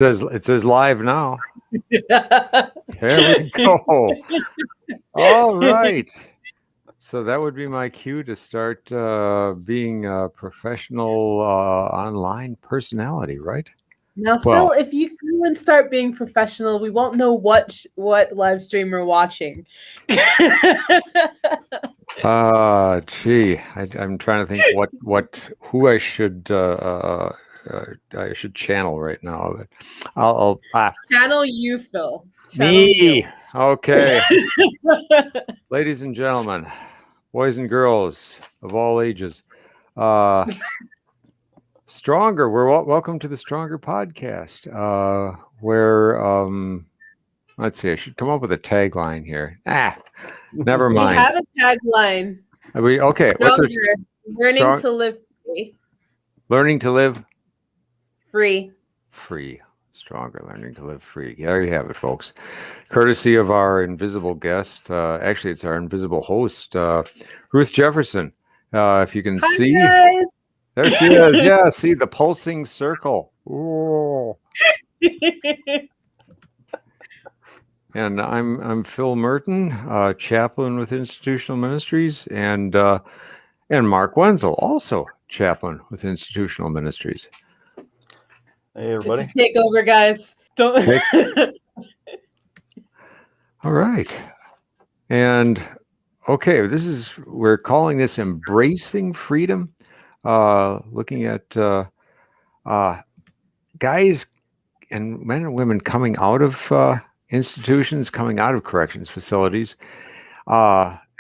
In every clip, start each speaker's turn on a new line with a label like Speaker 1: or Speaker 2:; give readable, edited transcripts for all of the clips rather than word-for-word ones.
Speaker 1: It says live now. There we go. All right. So that would be my cue to start being a professional online personality, right?
Speaker 2: Now,
Speaker 1: Well,
Speaker 2: Phil, if you go and start being professional, we won't know what live stream we're watching.
Speaker 1: I'm trying to think who I should channel right now. But
Speaker 2: Channel you, Phil. Channel
Speaker 1: me.
Speaker 2: you.
Speaker 1: Okay, ladies and gentlemen, boys and girls of all ages. Stronger. Welcome to the Stronger podcast, where let's see. I should come up with a tagline here. Never
Speaker 2: We
Speaker 1: mind.
Speaker 2: have a tagline.
Speaker 1: Okay? What's our
Speaker 2: Stronger. Learning to live free.
Speaker 1: learning to live
Speaker 2: Free.
Speaker 1: free? Stronger. Learning to live free. There you have it, folks. Courtesy of our invisible guest. Actually, it's our invisible host, Ruth Jefferson. If you can see.
Speaker 2: Guys.
Speaker 1: There she is. Yeah, see the pulsing circle. Ooh. And I'm Phil Merton, chaplain with Institutional Ministries, and Mark Wenzel, also chaplain with Institutional Ministries.
Speaker 3: Hey, everybody.
Speaker 2: It's a takeover, guys. Don't.
Speaker 1: All right. And okay, we're calling this Embracing Freedom. Looking at guys and men and women coming out of institutions, coming out of corrections facilities,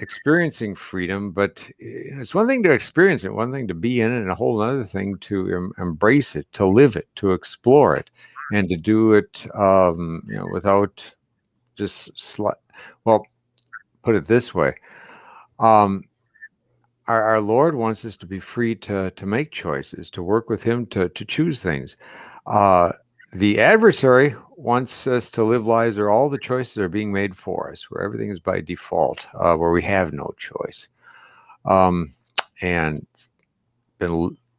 Speaker 1: experiencing freedom. But it's one thing to experience it, one thing to be in it, and a whole other thing to embrace it, to live it, to explore it, and to do it without just put it this way. Our Lord wants us to be free to make choices, to work with Him, to choose things. The adversary wants us to live lives where all the choices are being made for us, where everything is by default, where we have no choice. And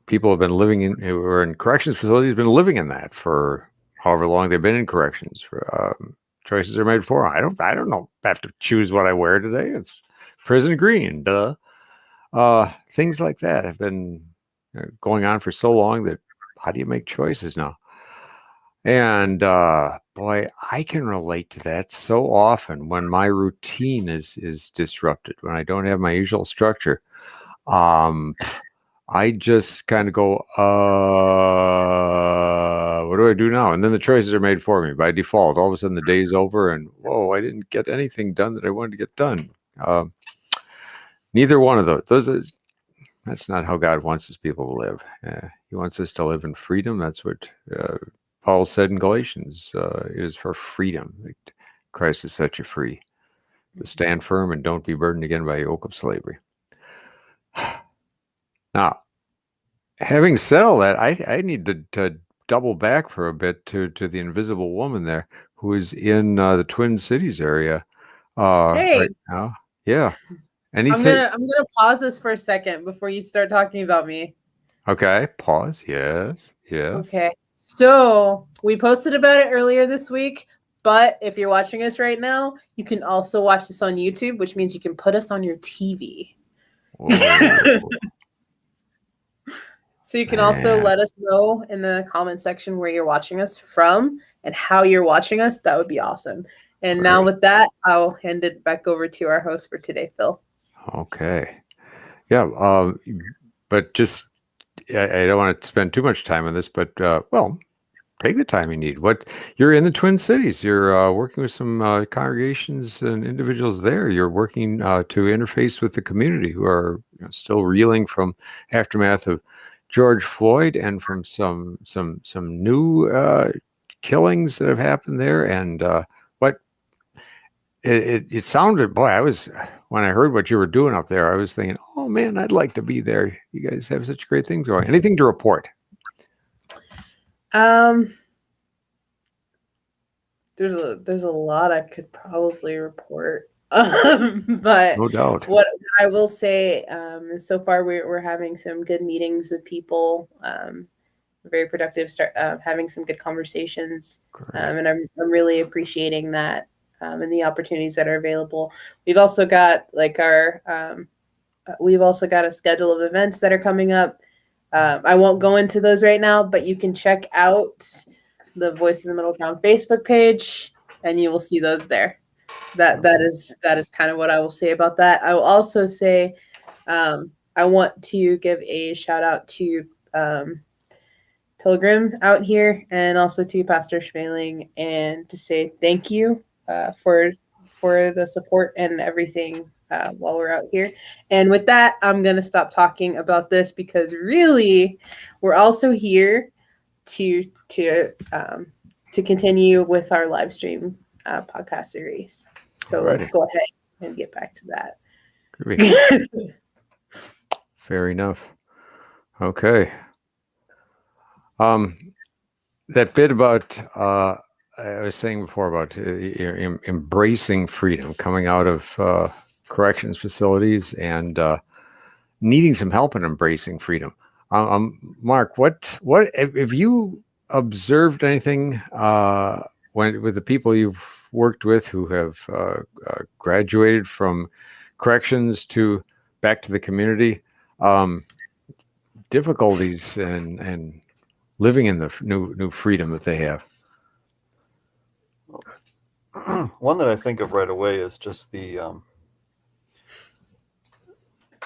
Speaker 1: people have been living who are in corrections facilities, been living in that for however long they've been in corrections. Choices are made for them. I don't know. I have to choose what I wear today. It's prison green, duh. Things like that have been going on for so long that how do you make choices now? And boy, I can relate to that so often when my routine is disrupted, when I don't have my usual structure. I just kind of go, what do I do now? And then the choices are made for me by default. All of a sudden the day's over and whoa, I didn't get anything done that I wanted to get done. Neither one of those. That's not how God wants His people to live. He wants us to live in freedom. That's what Paul said in Galatians. It is for freedom that Christ has set you free. To stand firm and don't be burdened again by a yoke of slavery. Now, having said all that, I need to double back for a bit to the invisible woman there who is in the Twin Cities area right now. Yeah. Anything?
Speaker 2: I'm gonna pause this for a second before you start talking about me.
Speaker 1: Okay, pause. Yes.
Speaker 2: Okay. So we posted about it earlier this week, but if you're watching us right now, you can also watch this on YouTube, which means you can put us on your TV. So you can also let us know in the comment section where you're watching us from and how you're watching us. That would be awesome. And now with that, I'll hand it back over to our host for today, Phil.
Speaker 1: Okay. Yeah. But just, I don't want to spend too much time on this, but, take the time you need. You're in the Twin Cities. You're working with some congregations and individuals there. You're working to interface with the community who are still reeling from aftermath of George Floyd and from some new killings that have happened there. And it sounded, boy, when I heard what you were doing up there, I was thinking, oh man, I'd like to be there. You guys have such great things going. Anything to report?
Speaker 2: There's a lot I could probably report. But
Speaker 1: no doubt.
Speaker 2: What I will say is so far we're having some good meetings with people very productive. Start having some good conversations,
Speaker 1: Great.
Speaker 2: and I'm really appreciating that and the opportunities that are available. We've also got like we've also got a schedule of events that are coming up. I won't go into those right now, but you can check out the Voice of the Middle Town Facebook page, and you will see those there. That is kind of what I will say about that. I will also say I want to give a shout out to Pilgrim out here, and also to Pastor Schmeling, and to say thank you for the support and everything while we're out here. And with that, I'm gonna stop talking about this, because really, we're also here to continue with our live stream podcast series. So let's go ahead and get back to that.
Speaker 1: Fair enough. Okay. That bit about I was saying before about embracing freedom, coming out of corrections facilities, and needing some help in embracing freedom. Mark, what have you observed anything with the people you've worked with who have graduated from corrections to back to the community? Difficulties and living in the new freedom that they have?
Speaker 3: One that I think of right away is just the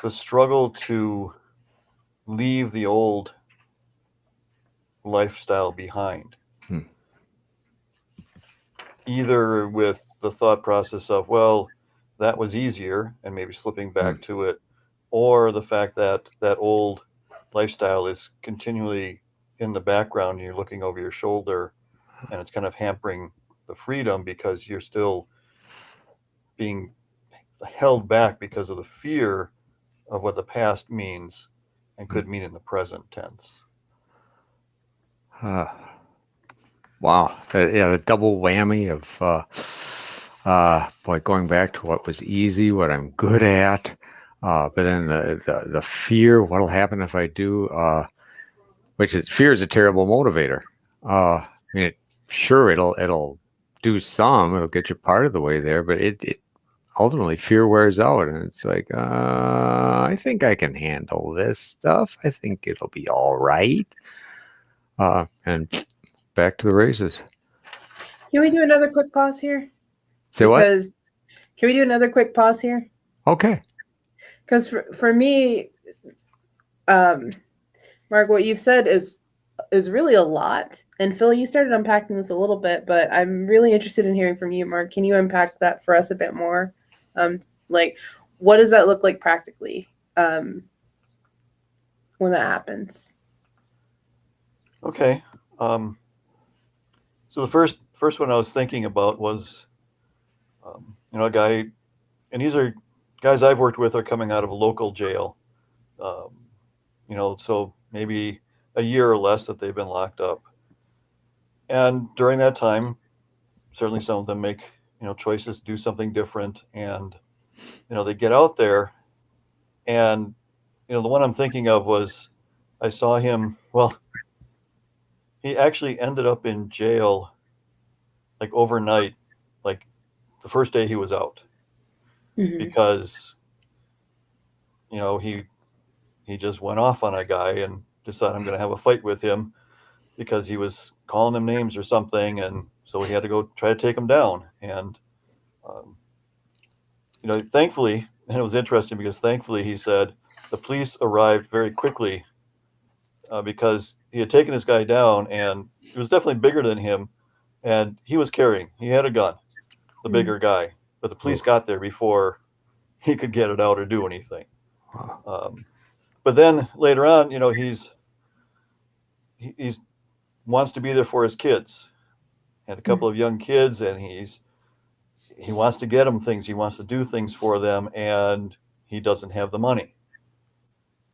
Speaker 3: struggle to leave the old lifestyle behind. Either with the thought process of, well, that was easier, and maybe slipping back to it, or the fact that that old lifestyle is continually in the background and you're looking over your shoulder, and it's kind of hampering the freedom because you're still being held back because of the fear of what the past means and could mean in the present tense.
Speaker 1: Wow. Yeah, the double whammy of going back to what was easy, what I'm good at, but then the fear, what'll happen if I do, fear is a terrible motivator. I mean, sure, it'll do some, it'll get you part of the way there, but it ultimately, fear wears out, and it's like, I think I can handle this stuff. I think it'll be all right. And back to the races.
Speaker 2: Can we do another quick pause here?
Speaker 1: Say what?
Speaker 2: Can we do another quick pause here?
Speaker 1: Okay.
Speaker 2: Because for me, Mark, what you've said is really a lot. And Phil, you started unpacking this a little bit, but I'm really interested in hearing from you, Mark. Can you unpack that for us a bit more? Like, what does that look like practically when that happens?
Speaker 3: Okay. So the first one I was thinking about was, a guy, and these are guys I've worked with, are coming out of a local jail. So maybe a year or less that they've been locked up. And during that time, certainly some of them make, choices to do something different. And, they get out there, and, the one I'm thinking of was, I saw him, he actually ended up in jail like overnight, like the first day he was out, because, he just went off on a guy and decided, I'm going to have a fight with him because he was calling him names or something. And so he had to go try to take him down. And, thankfully, and it was interesting because thankfully he said the police arrived very quickly because he had taken this guy down, and he was definitely bigger than him. And he had a gun, the bigger guy, but the police got there before he could get it out or do anything. But then later on, he's wants to be there for his kids, and a couple of young kids, and he wants to get them things. He wants to do things for them, and he doesn't have the money.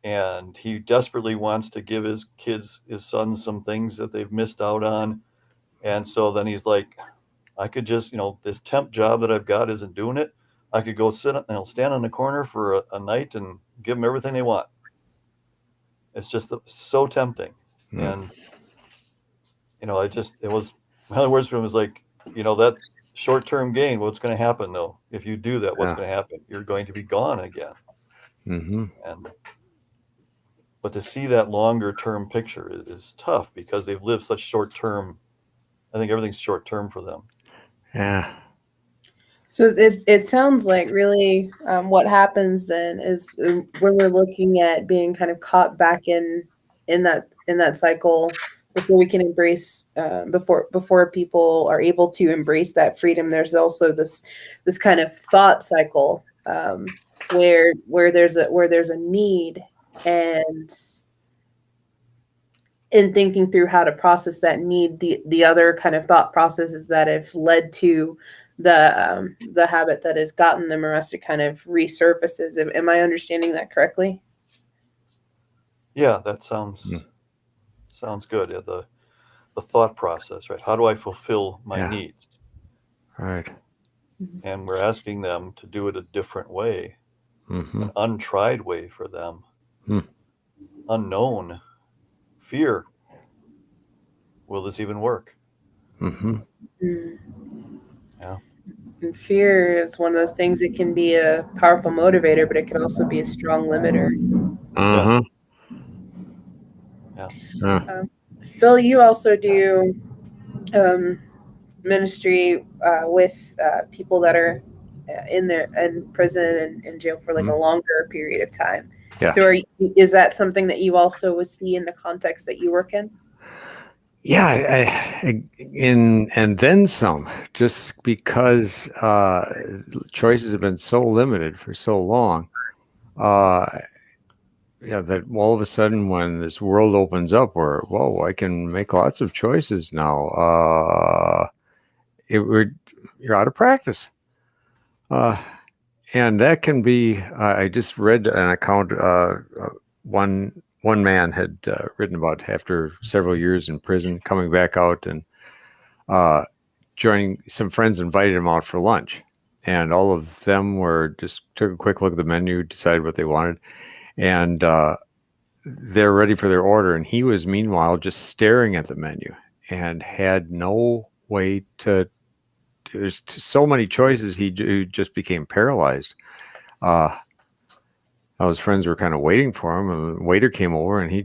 Speaker 3: And he desperately wants to give his sons some things that they've missed out on. And so then he's like, I could just, this temp job that I've got isn't doing it. I could go stand in the corner for a night and give them everything they want. It's just so tempting. And it was, my other words for him was like, that short-term gain, what's going to happen though? If you do that, what's
Speaker 1: Yeah.
Speaker 3: going to happen? You're going to be gone again.
Speaker 1: Mm-hmm.
Speaker 3: But to see that longer term picture is tough because they've lived such short term. I think everything's short term for them.
Speaker 1: Yeah.
Speaker 2: So it sounds like really what happens then is when we're looking at being kind of caught back in that cycle before we can embrace before people are able to embrace that freedom. There's also this kind of thought cycle where there's a need, and in thinking through how to process that need, the other kind of thought processes that have led to the habit that has gotten them arrested kind of resurfaces. Am I understanding that correctly?
Speaker 3: Yeah, that sounds good. Yeah, the thought process, right? How do I fulfill my needs?
Speaker 1: Right.
Speaker 3: And we're asking them to do it a different way,
Speaker 1: Mm-hmm.
Speaker 3: an untried way for them, unknown, fear. Will this even work?
Speaker 1: Mm-hmm.
Speaker 3: Yeah.
Speaker 2: And fear is one of those things that can be a powerful motivator, but it can also be a strong limiter.
Speaker 1: Uh-huh.
Speaker 3: Yeah.
Speaker 2: Phil, you also do ministry with people that are in prison and in jail for like a longer period of time.
Speaker 1: Yeah.
Speaker 2: So is that something that you also would see in the context that you work in?
Speaker 1: Yeah, and then some, just because choices have been so limited for so long. That all of a sudden when this world opens up where, whoa, I can make lots of choices now, you're out of practice. And that can be, I just read an account, one man had written about after several years in prison, coming back out and joining, some friends invited him out for lunch. And all of them were just took a quick look at the menu, decided what they wanted. And they're ready for their order. And he was meanwhile just staring at the menu and had no way to, there's so many choices. He just became paralyzed. His friends were kind of waiting for him, and the waiter came over, and he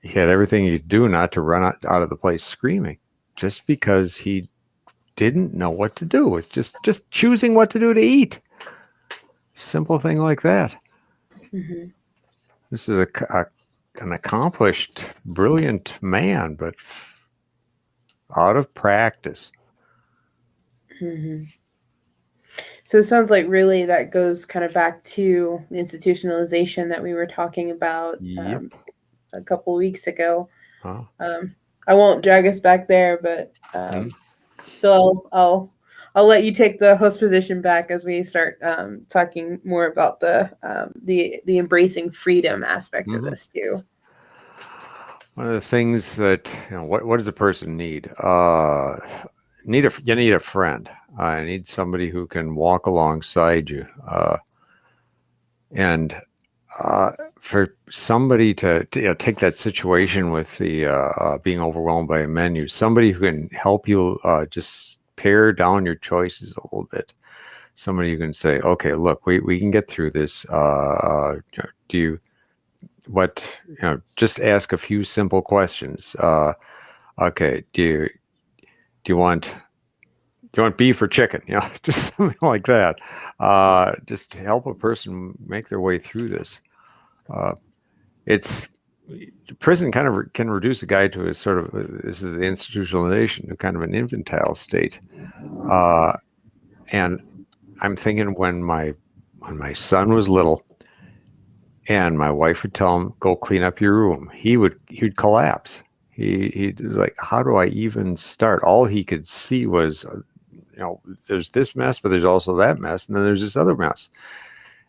Speaker 1: had everything he'd do not to run out of the place screaming, just because he didn't know what to do. It's just choosing what to do to eat. Simple thing like that.
Speaker 2: Mm-hmm.
Speaker 1: This is an accomplished, brilliant man, but out of practice.
Speaker 2: Mm-hmm. So it sounds like really that goes kind of back to the institutionalization that we were talking about a couple of weeks ago.
Speaker 1: Oh.
Speaker 2: I won't drag us back there, but Phil, I'll let you take the host position back as we start talking more about the embracing freedom aspect of this too.
Speaker 1: One of the things that, what does a person need? You need a friend. I need somebody who can walk alongside you. And for somebody to take that situation with the being overwhelmed by a menu, somebody who can help you just pare down your choices a little bit. Somebody who can say, okay, look, we can get through this. Just ask a few simple questions. Okay, do you want beef or chicken? Just something like that. Just to help a person make their way through this. Prison kind of can reduce a guy to a sort of, this is the institutionalization, to kind of an infantile state. And I'm thinking when my son was little, and my wife would tell him, go clean up your room, he'd collapse. He'd like, how do I even start? All he could see was, there's this mess, but there's also that mess, and then there's this other mess.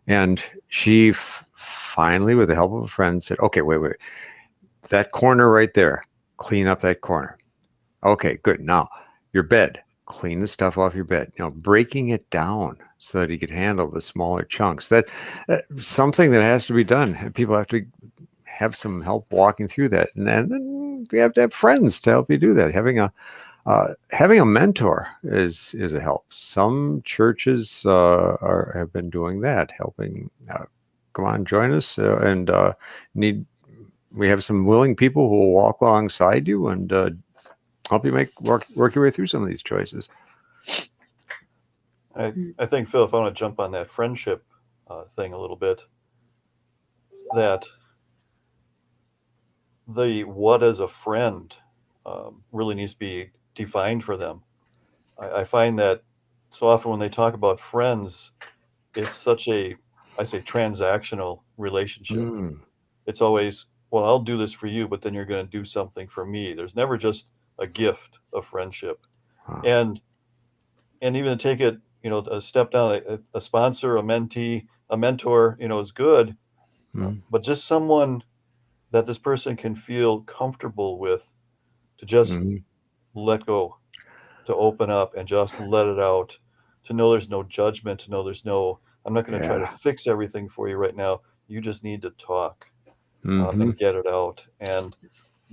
Speaker 1: And she finally, with the help of a friend, said, okay, wait, that corner right there, clean up that corner. Okay, good. Now your bed, clean the stuff off your bed. Breaking it down so that he could handle the smaller chunks. That something that has to be done. People have to have some help walking through that, and then you have to have friends to help you do that. Having a mentor is a help. Some churches have been doing that, helping. Come on, join us, and we have some willing people who will walk alongside you and help you work your way through some of these choices.
Speaker 3: I think, Phil, if I want to jump on that friendship thing a little bit, that the what is a friend really needs to be defined for them. I find that so often when they talk about friends, it's such a, I say, transactional relationship. It's always, well, I'll do this for you, but then you're going to do something for me. There's never just a gift of friendship.
Speaker 1: Wow.
Speaker 3: And even to take it, a step down, a sponsor, a mentee, a mentor, is good, but just someone that this person can feel comfortable with, to just let go, to open up and just let it out, to know there's no judgment, to know there's no, I'm not going to try to fix everything for you right now. You just need to talk and get it out. And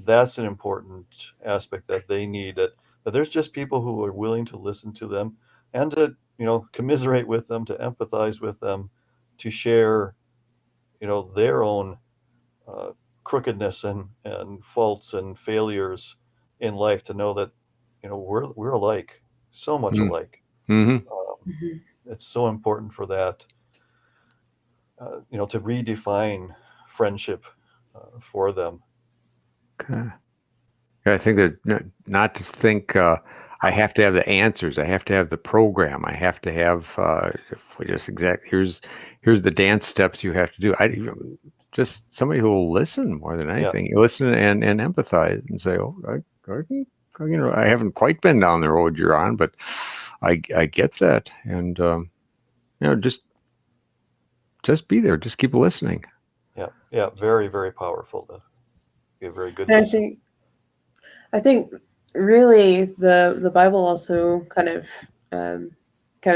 Speaker 3: that's an important aspect that they need, that there's just people who are willing to listen to them and to, commiserate with them, to empathize with them, to share, their own crookedness and faults and failures in life, to know that, we're alike, so much alike. It's so important for that, to redefine friendship for them.
Speaker 1: Okay. I think that not to think I have to have the answers. I have to have the program. I have to have here's the dance steps you have to do. Just somebody who will listen more than anything. You listen and empathize and say, oh, I haven't quite been down the road you're on, but I get that. And, just be there. Just keep listening.
Speaker 3: Yeah. Very, very powerful. To be a very good
Speaker 2: listener. I think really the Bible also kind of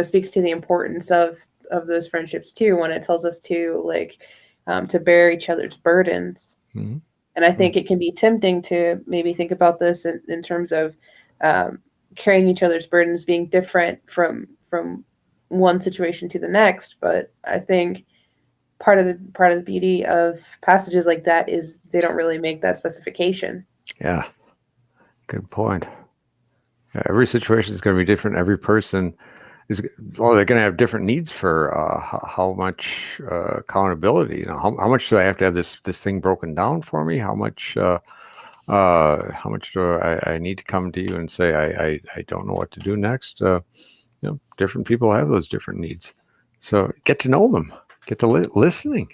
Speaker 2: speaks to the importance of those friendships too, when it tells us to to bear each other's burdens. And I think it can be tempting to maybe think about this in terms of carrying each other's burdens being different from one situation to the next. But I think part of the beauty of passages like that is they don't really make that specification.
Speaker 1: Yeah. Good point. Yeah, every situation is going to be different. Every person they're going to have different needs for how much accountability. How much do I have to have this thing broken down for me? How much do I need to come to you and say I don't know what to do next? Different people have those different needs. So get to know them. Get to listening.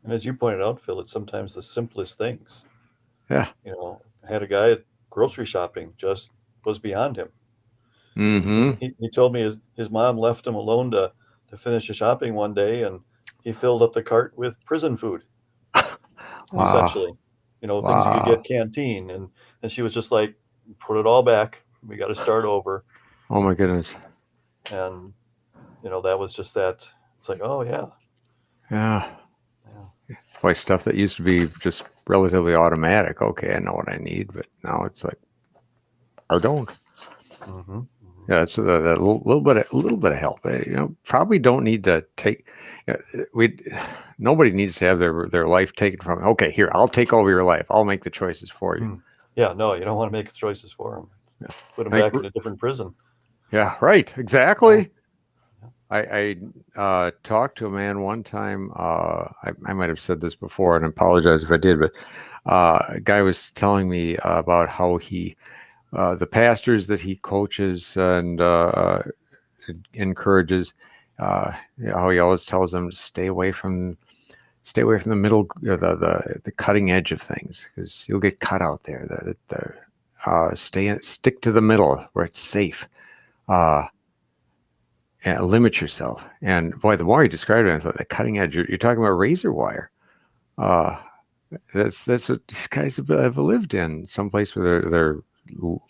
Speaker 3: And as you pointed out, Phil, it's sometimes the simplest things.
Speaker 1: Yeah.
Speaker 3: I had a guy at grocery shopping, just was beyond him. He told me his mom left him alone to finish the shopping one day, and he filled up the cart with prison food.
Speaker 1: Wow.
Speaker 3: Essentially, things you could get canteen, and she was just like, put it all back. We got to start over.
Speaker 1: Oh my goodness.
Speaker 3: And that was just that. It's like, oh yeah.
Speaker 1: Boy, stuff that used to be just relatively automatic. Okay, I know what I need, but now it's like, I don't. Yeah, it's a little bit of help. Probably don't need to take. Nobody needs to have their life taken from. Okay, here, I'll take over your life. I'll make the choices for you.
Speaker 3: Yeah, no, you don't want to make the choices for them. Yeah. Put them back in a different prison.
Speaker 1: Yeah, right. Exactly. I talked to a man one time. I might have said this before, and I apologize if I did, but a guy was telling me about how he, the pastors that he coaches and encourages, how he always tells them to stay away from the middle, the cutting edge of things, because you'll get cut out there. Stick to the middle where it's safe. And limit yourself. And boy, the more you described it, I thought the cutting edge, you're talking about razor wire. That's what these guys have lived in, someplace where they're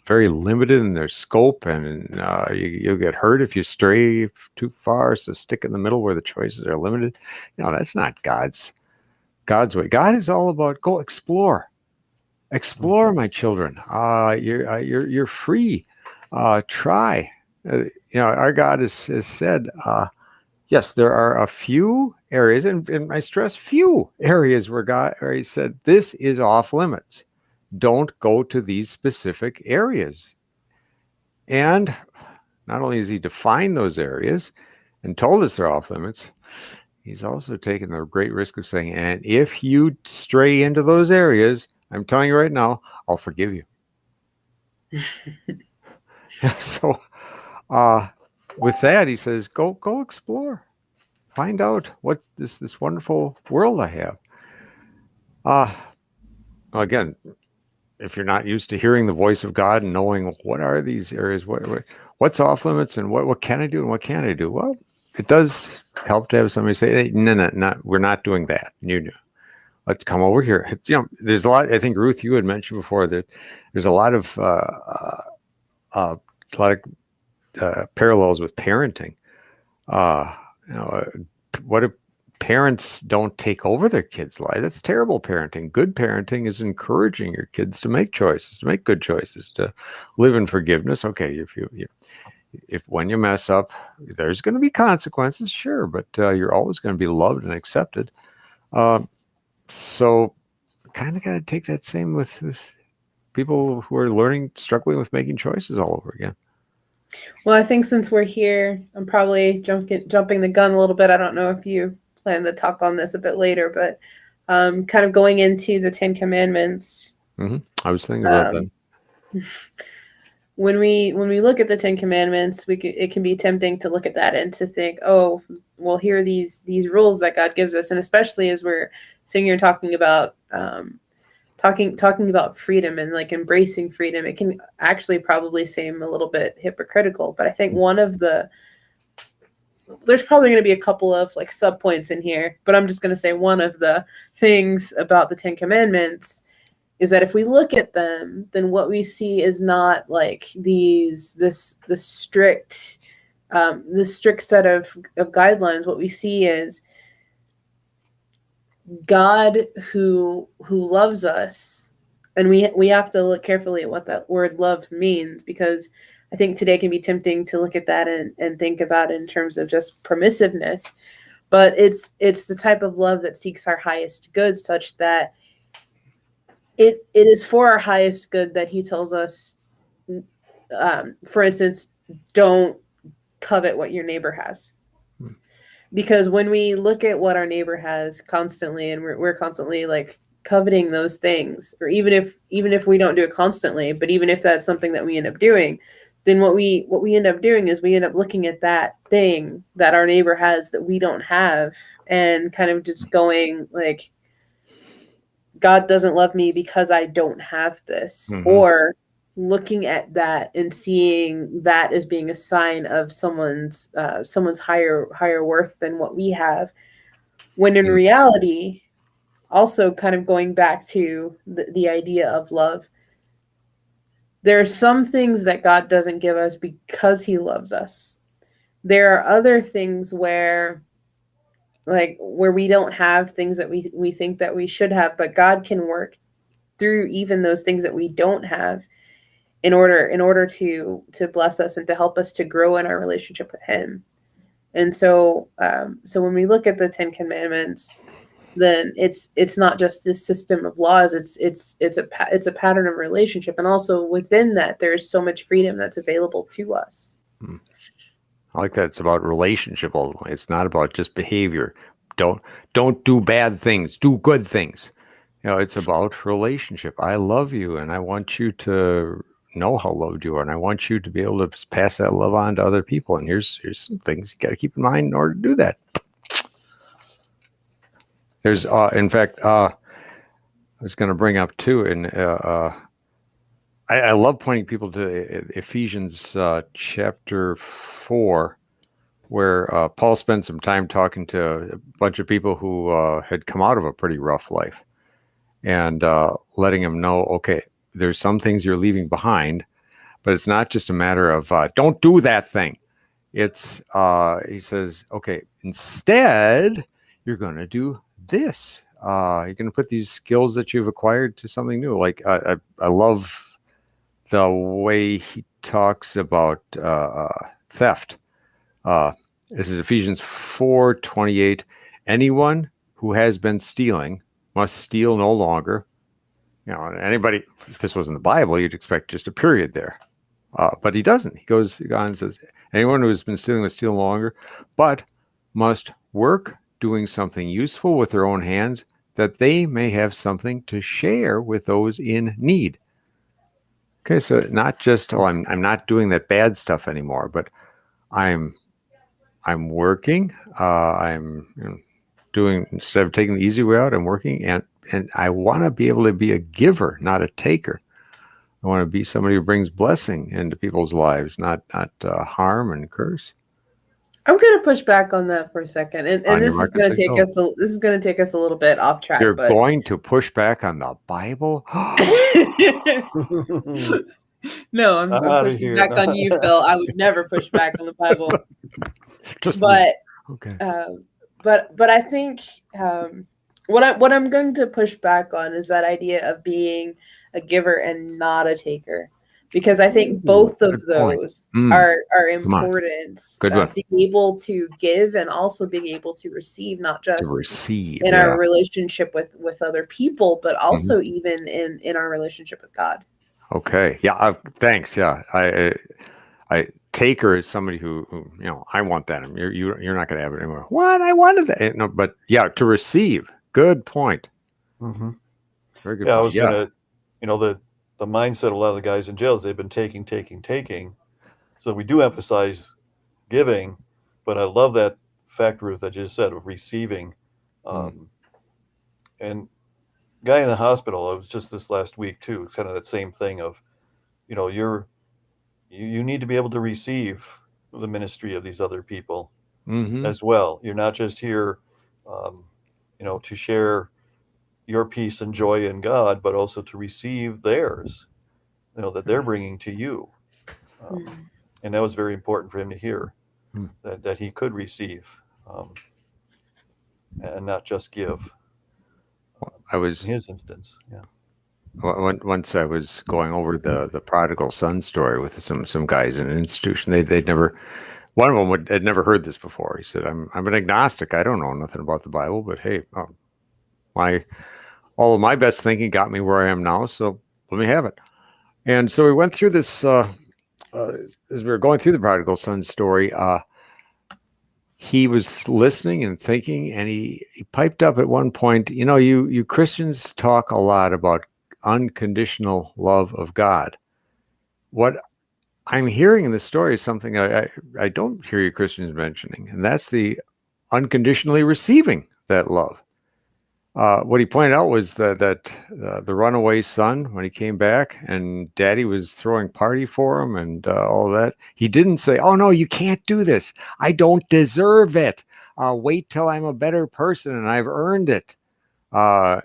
Speaker 1: very limited in their scope, and you'll get hurt if you stray too far. So stick in the middle where the choices are limited. That's not God's way. God is all about go explore. Explore, my children. You're free. Try. Our God has said, yes, there are a few areas, and I stress few areas where He said, this is off limits. Don't go to these specific areas. And not only has He defined those areas and told us they're off limits, He's also taken the great risk of saying, and if you stray into those areas, I'm telling you right now, I'll forgive you. So with that, He says, go explore. Find out what this wonderful world I have. Again, if you're not used to hearing the voice of God and knowing what are these areas, what's off limits, and what can I do and what can't I do? Well, it does help to have somebody say, hey, no, we're not doing that. Let's come over here. There's a lot. I think, Ruth, you had mentioned before that there's a lot of parallels with parenting. What if parents don't take over their kids' life? That's terrible parenting. Good parenting is encouraging your kids to make choices, to make good choices, to live in forgiveness. Okay, if when you mess up, there's going to be consequences, sure, but you're always going to be loved and accepted. So kind of got to take that same with people who are struggling with making choices all over again.
Speaker 2: Well, I think since we're here, I'm probably jumping the gun a little bit. I don't know if you plan to talk on this a bit later, but kind of going into the 10 Commandments.
Speaker 1: Mm-hmm. I was thinking about that.
Speaker 2: When we look at the 10 Commandments, it can be tempting to look at that and to think, oh, well, here are these rules that God gives us, and especially as we're sitting here talking about freedom and like embracing freedom, it can actually probably seem a little bit hypocritical. But I think there's probably going to be a couple of like sub points in here, but I'm just going to say one of the things about the 10 Commandments is that if we look at them, then what we see is not like the strict set of guidelines. What we see is God who loves us, and we have to look carefully at what that word love means, because I think today can be tempting to look at that and think about it in terms of just permissiveness, but it's the type of love that seeks our highest good, such that it is for our highest good that He tells us, for instance, don't covet what your neighbor has. Because when we look at what our neighbor has constantly, and we're constantly like coveting those things, or even if we don't do it constantly, but even if that's something that we end up doing, then what we end up doing is we end up looking at that thing that our neighbor has that we don't have, and kind of just going like, God doesn't love me because I don't have this, or looking at that and seeing that as being a sign of someone's higher worth than what we have, when in reality, also kind of going back to the idea of love, there are some things that God doesn't give us because He loves us. There are other things where we don't have things that we think that we should have, but God can work through even those things that we don't have in order to bless us and to help us to grow in our relationship with Him. And so when we look at the 10 Commandments, then it's not just this system of laws, it's a pattern of relationship, and also within that there's so much freedom that's available to us.
Speaker 1: I like that. It's about relationship ultimately. It's not about just behavior. Don't do bad things, do good things. It's about relationship. I love you, and I want you to know how loved you are, and I want you to be able to pass that love on to other people. And here's some things you got to keep in mind in order to do that. There's in fact I was going to bring up too, and I love pointing people to Ephesians chapter 4, where Paul spends some time talking to a bunch of people who had come out of a pretty rough life, and letting them know, okay, there's some things you're leaving behind, but it's not just a matter of don't do that thing. It's he says, okay, instead you're going to do this. You're going to put these skills that you've acquired to something new. Like I love the way he talks about theft. This is Ephesians 4:28. Anyone who has been stealing must steal no longer. You know, anybody, if this wasn't the Bible, you'd expect just a period there. But he doesn't. He goes on and says, anyone who has been stealing must steal no longer, but must work doing something useful with their own hands, that they may have something to share with those in need. Okay, so not just, I'm not doing that bad stuff anymore, but I'm working. I'm doing, instead of taking the easy way out, I'm working, and I want to be able to be a giver, not a taker. I want to be somebody who brings blessing into people's lives, not harm and curse.
Speaker 2: I'm going to push back on that for a second, and this is going to take us. This is going to take us a little bit off track.
Speaker 1: You're going to push back on the Bible?
Speaker 2: No, I'm pushing back on you, Phil. I would never push back on the Bible. Okay. But I think what I'm going to push back on is that idea of being a giver and not a taker, because I think both of those are important. Being able to give and also being able to receive, not just in our relationship with other people, but also even in our relationship with God.
Speaker 1: Okay. Yeah. Thanks. Yeah. I taker is somebody who you know, I want that. You're not going to have it anymore. What? I wanted that. No, but yeah, to receive. Good point.
Speaker 3: Mm-hmm.
Speaker 1: Very good.
Speaker 3: Yeah, I was gonna, you know, the mindset of a lot of the guys in jails, they've been taking. So we do emphasize giving, but I love that fact, Ruth, that you just said, of receiving. And guy in the hospital, it was just this last week too, kind of that same thing of, you know, you need to be able to receive the ministry of these other people as well. You're not just here, you know, to share your peace and joy in God, but also to receive theirs, you know, that they're bringing to you. And that was very important for him to hear, that he could receive and not just give. In his instance, yeah.
Speaker 1: Once I was going over the prodigal son story with some guys in an institution. They'd never, one of them had never heard this before. He said, "I'm an agnostic. I don't know nothing about the Bible, but hey, all of my best thinking got me where I am now. So let me have it." And so we went through this as we were going through the prodigal son story. He was listening and thinking, and he piped up at one point, you know, you Christians talk a lot about unconditional love of God. What I'm hearing in the story is something I don't hear you Christians mentioning, and that's the unconditionally receiving that love. What he pointed out was that the runaway son, when he came back and daddy was throwing party for him and all that, he didn't say, "Oh no, you can't do this. I don't deserve it. Wait till I'm a better person and I've earned it."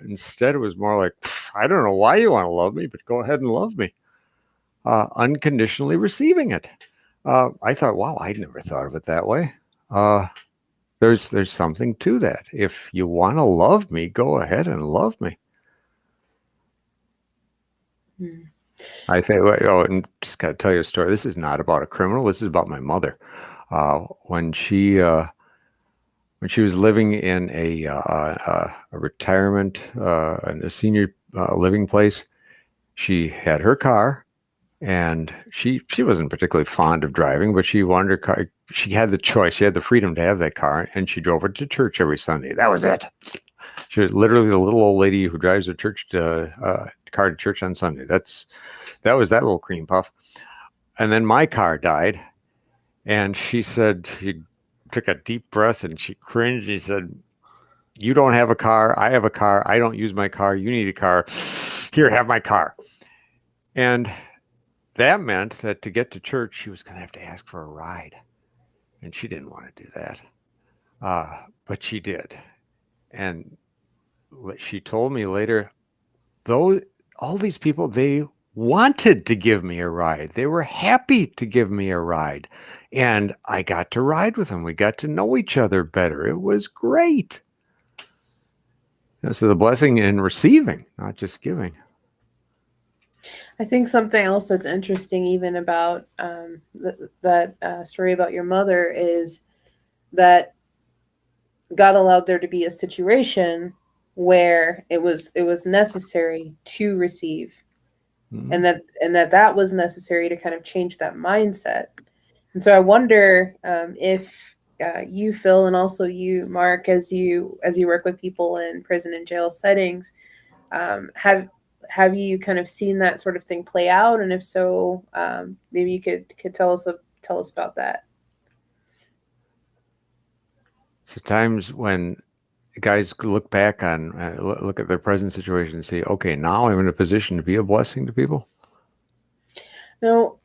Speaker 1: Instead, it was more like, "I don't know why you want to love me, but go ahead and love me." Unconditionally receiving it. I thought, wow, I never thought of it that way. There's something to that. If you want to love me, go ahead and love me. I think, and just got to tell you a story. This is not about a criminal. This is about my mother. When she was living in a retirement, a senior living place, she had her car. And she wasn't particularly fond of driving, but she wanted her car. She had the choice. She had the freedom to have that car, and she drove it to church every Sunday. That was it. She was literally the little old lady who drives her church car to church on Sunday. That was that little cream puff. And then my car died, and she said, she took a deep breath and she cringed. She said, "You don't have a car. I have a car. I don't use my car. You need a car. Here, have my car." And that meant that to get to church, she was going to have to ask for a ride. And she didn't want to do that. But she did. And she told me later, though, all these people, they wanted to give me a ride. They were happy to give me a ride. And I got to ride with them. We got to know each other better. It was great. So the blessing in receiving, not just giving.
Speaker 2: I think something else that's interesting, even about that story about your mother, is that God allowed there to be a situation where it was necessary to receive,
Speaker 1: Mhm.
Speaker 2: and that was necessary to kind of change that mindset. And so I wonder if you, Phil, and also you, Mark, as you work with people in prison and jail settings, have you kind of seen that sort of thing play out? And if so, maybe you could tell us about that.
Speaker 1: So times when guys look back on, look at their present situation and say, okay, now I'm in a position to be a blessing to people.
Speaker 2: No,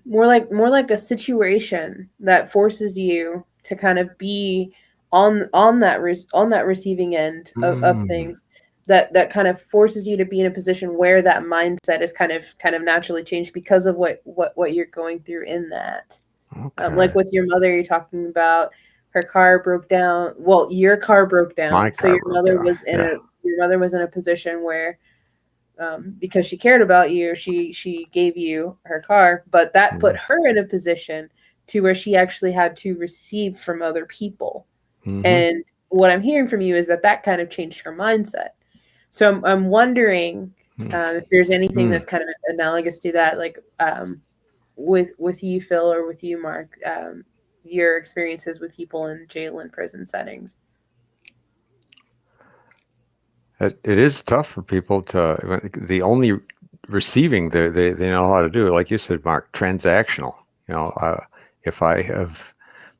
Speaker 2: more like a situation that forces you to kind of be on that receiving end of things, that kind of forces you to be in a position where that mindset is kind of naturally changed because of what you're going through in that.
Speaker 1: Okay.
Speaker 2: Like with your mother, you're talking about her car broke down. Well, your car broke down,
Speaker 1: My
Speaker 2: so
Speaker 1: car
Speaker 2: your
Speaker 1: broke
Speaker 2: mother
Speaker 1: down.
Speaker 2: was in
Speaker 1: Yeah.
Speaker 2: your mother was in a position where, because she cared about you, she gave you her car, but that put her in a position to where she actually had to receive from other people.
Speaker 1: Mhm.
Speaker 2: And what I'm hearing from you is that kind of changed her mindset. So I'm wondering if there's anything that's kind of analogous to that, like with you, Phil, or with you, Mark, your experiences with people in jail and prison settings.
Speaker 1: It is tough for people to, the only receiving they know how to do, like you said, Mark, transactional. If I have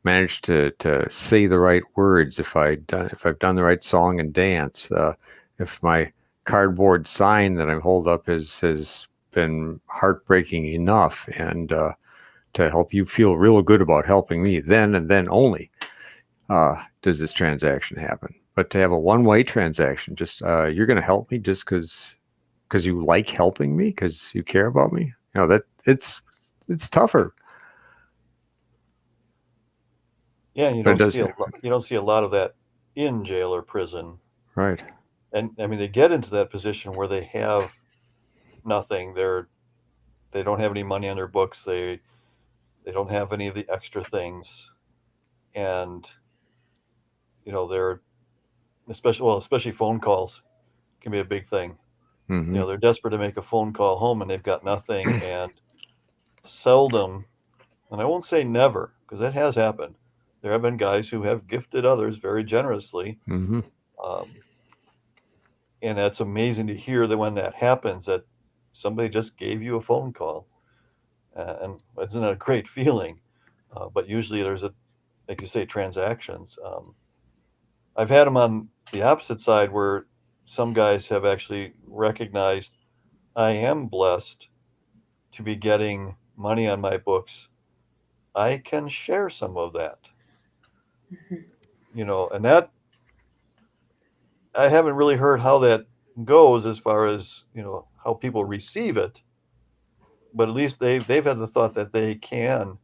Speaker 1: managed to say the right words, if I've done the right song and dance, if my cardboard sign that I hold up has been heartbreaking enough, and to help you feel real good about helping me, then and then only does this transaction happen. But to have a one-way transaction, just you're going to help me just because you like helping me, because you care about me, that it's tougher.
Speaker 3: Yeah, and you
Speaker 1: But it
Speaker 3: don't
Speaker 1: does
Speaker 3: see
Speaker 1: happen.
Speaker 3: you don't see a lot of that in jail or prison.
Speaker 1: Right.
Speaker 3: And I mean, they get into that position where they have nothing. They don't have any money on their books. They don't have any of the extra things, and they're especially phone calls can be a big thing.
Speaker 1: Mm-hmm.
Speaker 3: They're desperate to make a phone call home and they've got nothing, and seldom, and I won't say never, because that has happened. There have been guys who have gifted others very generously.
Speaker 1: Mm-hmm.
Speaker 3: And that's amazing to hear that when that happens, that somebody just gave you a phone call. And isn't it a great feeling? But usually there's like you say, transactions. I've had them on the opposite side where some guys have actually recognized I am blessed to be getting money on my books. I can share some of that, and that I haven't really heard how that goes as far as, how people receive it, but at least they've had the thought that they can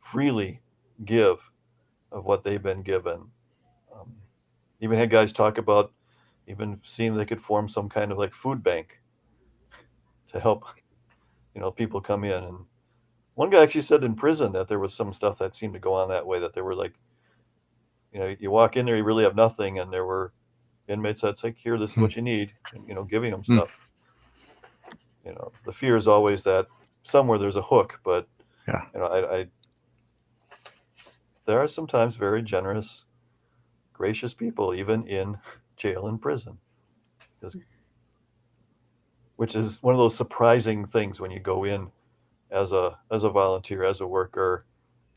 Speaker 3: freely give of what they've been given. Um, Even had guys talk about even seeing they could form some kind of like food bank to help, people come in. And one guy actually said in prison that there was some stuff that seemed to go on that way, that they were like, you walk in there, you really have nothing. And there were inmates that's like, here, this is what you need, and, giving them stuff. The fear is always that somewhere there's a hook, but
Speaker 1: Yeah.
Speaker 3: I there are sometimes very generous, gracious people, even in jail and prison, which is one of those surprising things when you go in as a volunteer, as a worker,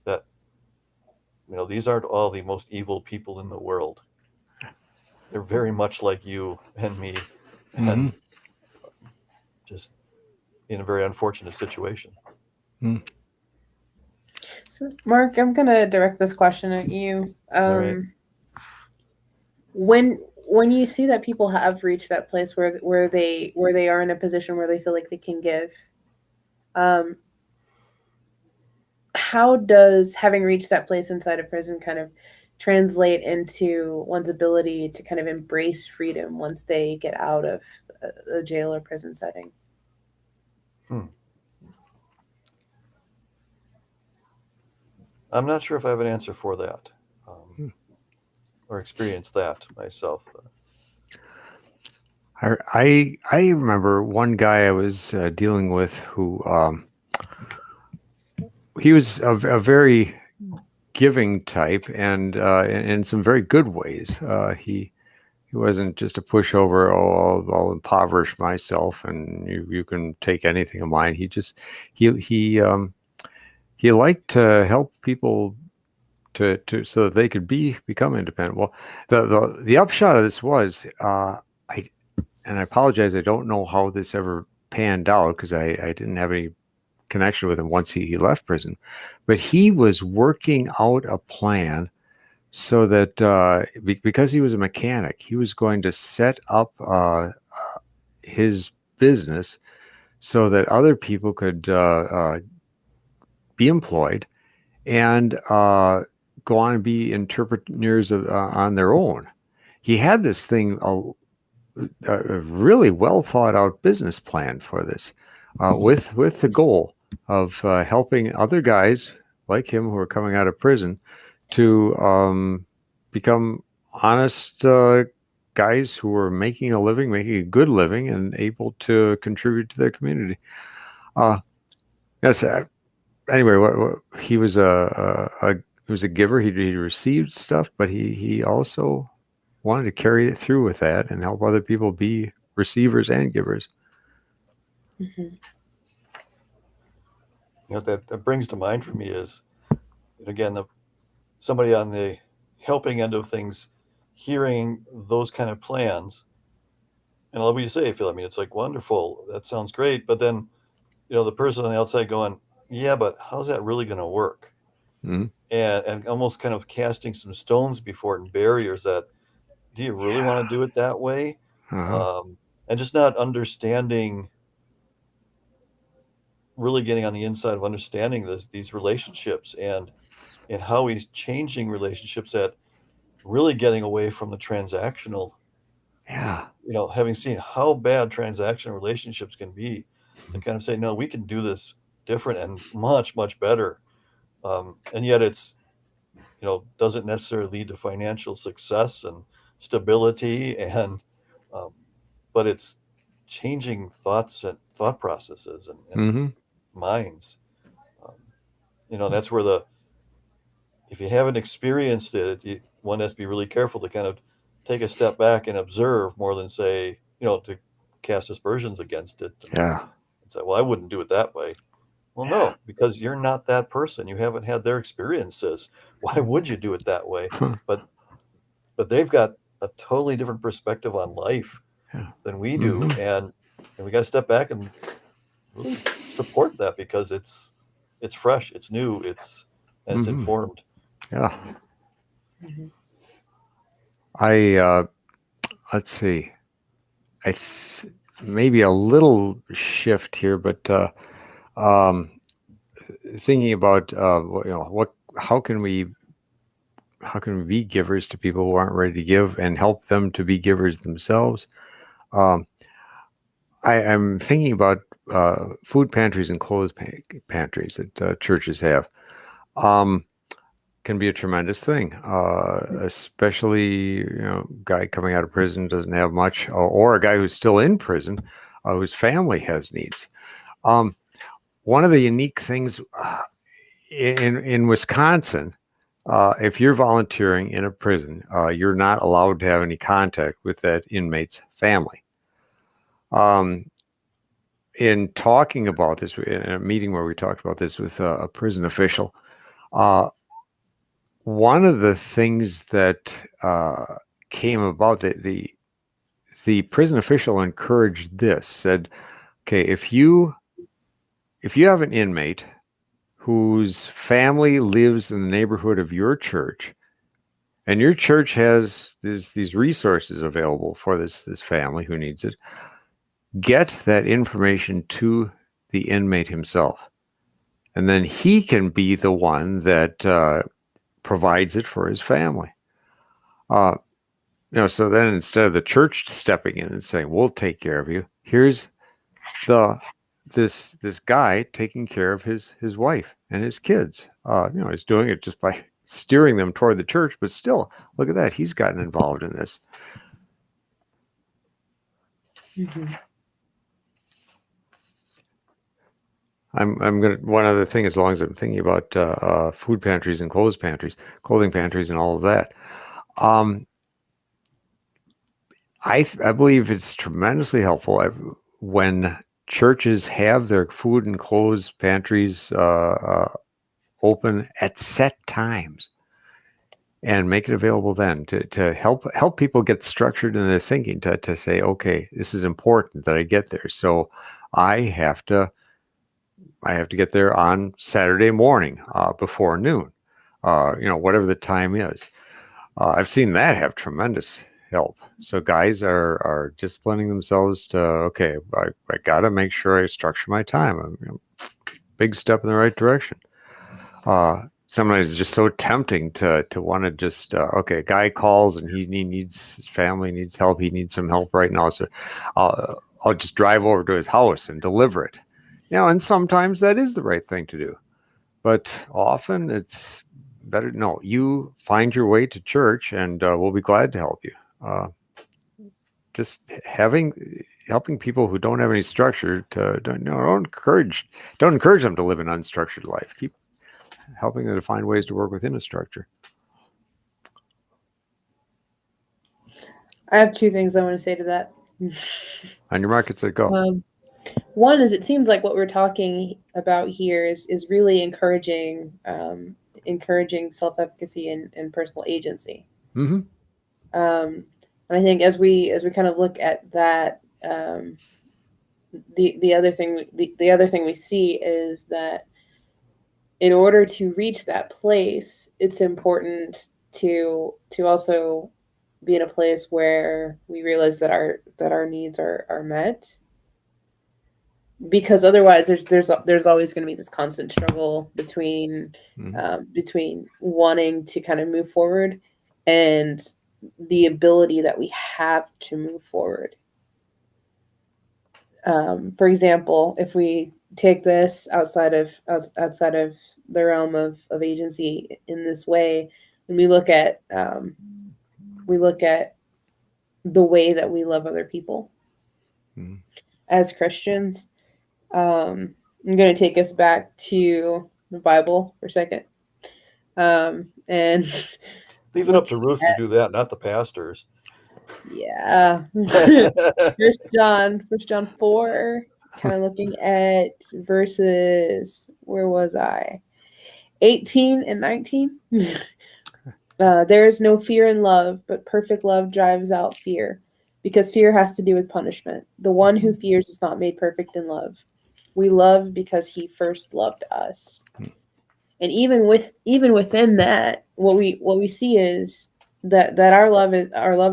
Speaker 3: that these aren't all the most evil people in the world. They're very much like you and me, and just in a very unfortunate situation.
Speaker 2: So, Mark, I'm gonna direct this question at you.
Speaker 3: All right.
Speaker 2: When you see that people have reached that place where they are in a position where they feel like they can give, how does having reached that place inside of prison kind of translate into one's ability to kind of embrace freedom once they get out of a jail or prison setting.
Speaker 3: I'm not sure if I have an answer for that, or experienced that myself.
Speaker 1: I remember one guy I was dealing with who he was a very giving type, and in some very good ways. He wasn't just a pushover. Oh, I'll impoverish myself, and you can take anything of mine. He liked to help people to so that they could become independent. Well, the upshot of this was I apologize, I don't know how this ever panned out because I didn't have any connection with him once he left prison, but he was working out a plan so that because he was a mechanic, he was going to set up his business so that other people could be employed and go on and be entrepreneurs on their own. He had this thing, a really well thought out business plan for this, with the goal of helping other guys like him who are coming out of prison to become honest guys who are making a living, making a good living, and able to contribute to their community. Yes. Anyway, he was a giver. He received stuff, but he also wanted to carry it through with that and help other people be receivers and givers.
Speaker 2: Mm-hmm.
Speaker 3: That brings to mind for me is, again, somebody on the helping end of things, hearing those kind of plans, and I love what you say, Phil. I mean, it's like, wonderful, that sounds great, but then, the person on the outside going, yeah, but how's that really going to work?
Speaker 1: Mm-hmm.
Speaker 3: And almost kind of casting some stones before it and barriers that, do you really want to do it that way?
Speaker 1: Uh-huh.
Speaker 3: And just not understanding, really getting on the inside of understanding these relationships and how he's changing relationships, that really getting away from the transactional.
Speaker 1: Yeah.
Speaker 3: Having seen how bad transactional relationships can be, and kind of say, no, we can do this different and much, much better. And yet it's, doesn't necessarily lead to financial success and stability, and but it's changing thoughts and thought processes and
Speaker 1: Mm-hmm.
Speaker 3: minds. That's where if you haven't experienced it, one has to be really careful to kind of take a step back and observe more than say, to cast aspersions against it.
Speaker 1: Yeah.
Speaker 3: And say, well, I wouldn't do it that way. Well, no, because you're not that person. You haven't had their experiences. Why would you do it that way? But they've got a totally different perspective on life than we do.
Speaker 1: Mm-hmm.
Speaker 3: And we got to step back and really support that, because it's fresh, it's new, it's
Speaker 1: Mm-hmm.
Speaker 3: informed.
Speaker 1: Yeah.
Speaker 2: Mm-hmm.
Speaker 1: Let's see. Maybe a little shift here, but thinking about how can we be givers to people who aren't ready to give and help them to be givers themselves. I'm thinking about food pantries and clothes pantries that churches have. Can be a tremendous thing, especially guy coming out of prison doesn't have much, or a guy who's still in prison whose family has needs. One of the unique things in Wisconsin, if you're volunteering in a prison, you're not allowed to have any contact with that inmate's family. In talking about this in a meeting where we talked about this with a prison official, one of the things that came about, the prison official encouraged this, said, okay, if you have an inmate whose family lives in the neighborhood of your church, and your church has these resources available for this family who needs it, get that information to the inmate himself. And then he can be the one that provides it for his family. So then instead of the church stepping in and saying, we'll take care of you, here's this guy taking care of his wife and his kids. He's doing it just by steering them toward the church, but still, look at that. He's gotten involved in this.
Speaker 2: Mm-hmm.
Speaker 1: I'm gonna. One other thing, as long as I'm thinking about food pantries and clothing pantries, and all of that, I believe it's tremendously helpful when churches have their food and clothes pantries open at set times and make it available then to help people get structured in their thinking, to say, okay, this is important that I get there, so I have to get there on Saturday morning before noon, whatever the time is. I've seen that have tremendous help. So guys are disciplining themselves to, okay, I got to make sure I structure my time. Big step in the right direction. Sometimes it's just so tempting to want to just, okay, a guy calls and he needs, his family needs help. He needs some help right now. So I'll just drive over to his house and deliver it. And sometimes that is the right thing to do. But often it's better, no, you find your way to church and we'll be glad to help you. Just helping people who don't have any structure don't encourage them to live an unstructured life. Keep helping them to find ways to work within a structure.
Speaker 2: I have two things I want to say to that.
Speaker 1: On your market, so go.
Speaker 2: One is, it seems like what we're talking about here is really encouraging self-efficacy and personal agency.
Speaker 1: Mm-hmm.
Speaker 2: And I think as we kind of look at that, the other thing we see is that in order to reach that place, it's important to also be in a place where we realize that our needs are met. Because otherwise, there's always going to be this constant struggle between wanting to kind of move forward and the ability that we have to move forward. For example, if we take this outside of the realm of agency in this way, when we look at the way that we love other people as Christians. I'm going to take us back to the Bible for a second. And
Speaker 3: leave it up to Ruth to do that, not the pastors.
Speaker 2: Yeah. First John 4, kind of looking at verses, where was I? 18 and 19. There is no fear in love, but perfect love drives out fear, because fear has to do with punishment. The one who fears is not made perfect in love. We love because he first loved us. And even within that, what we see is that our love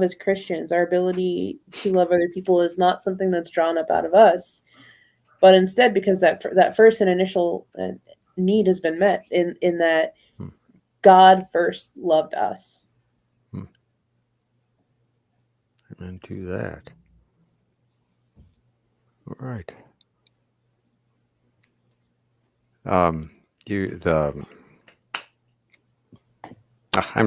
Speaker 2: as Christians, our ability to love other people, is not something that's drawn up out of us, but instead because that first and initial need has been met in that God first loved us.
Speaker 1: Amen to that. All right. I'm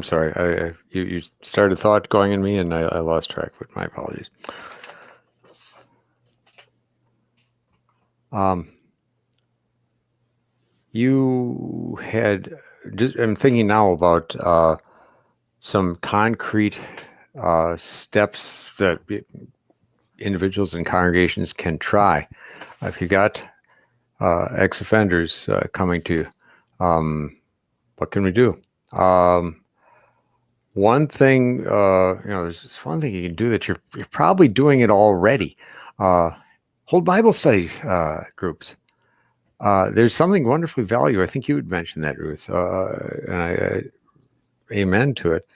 Speaker 1: sorry. You started thought going in me, and I lost track. But my apologies. You had. I'm thinking now about some concrete steps that individuals and congregations can try. If you got ex-offenders coming to you, what can we do? One thing, there's one thing you can do that you're probably doing it already. Hold Bible study groups. There's something wonderfully valuable. I think you would mention that, Ruth, and I amen to it.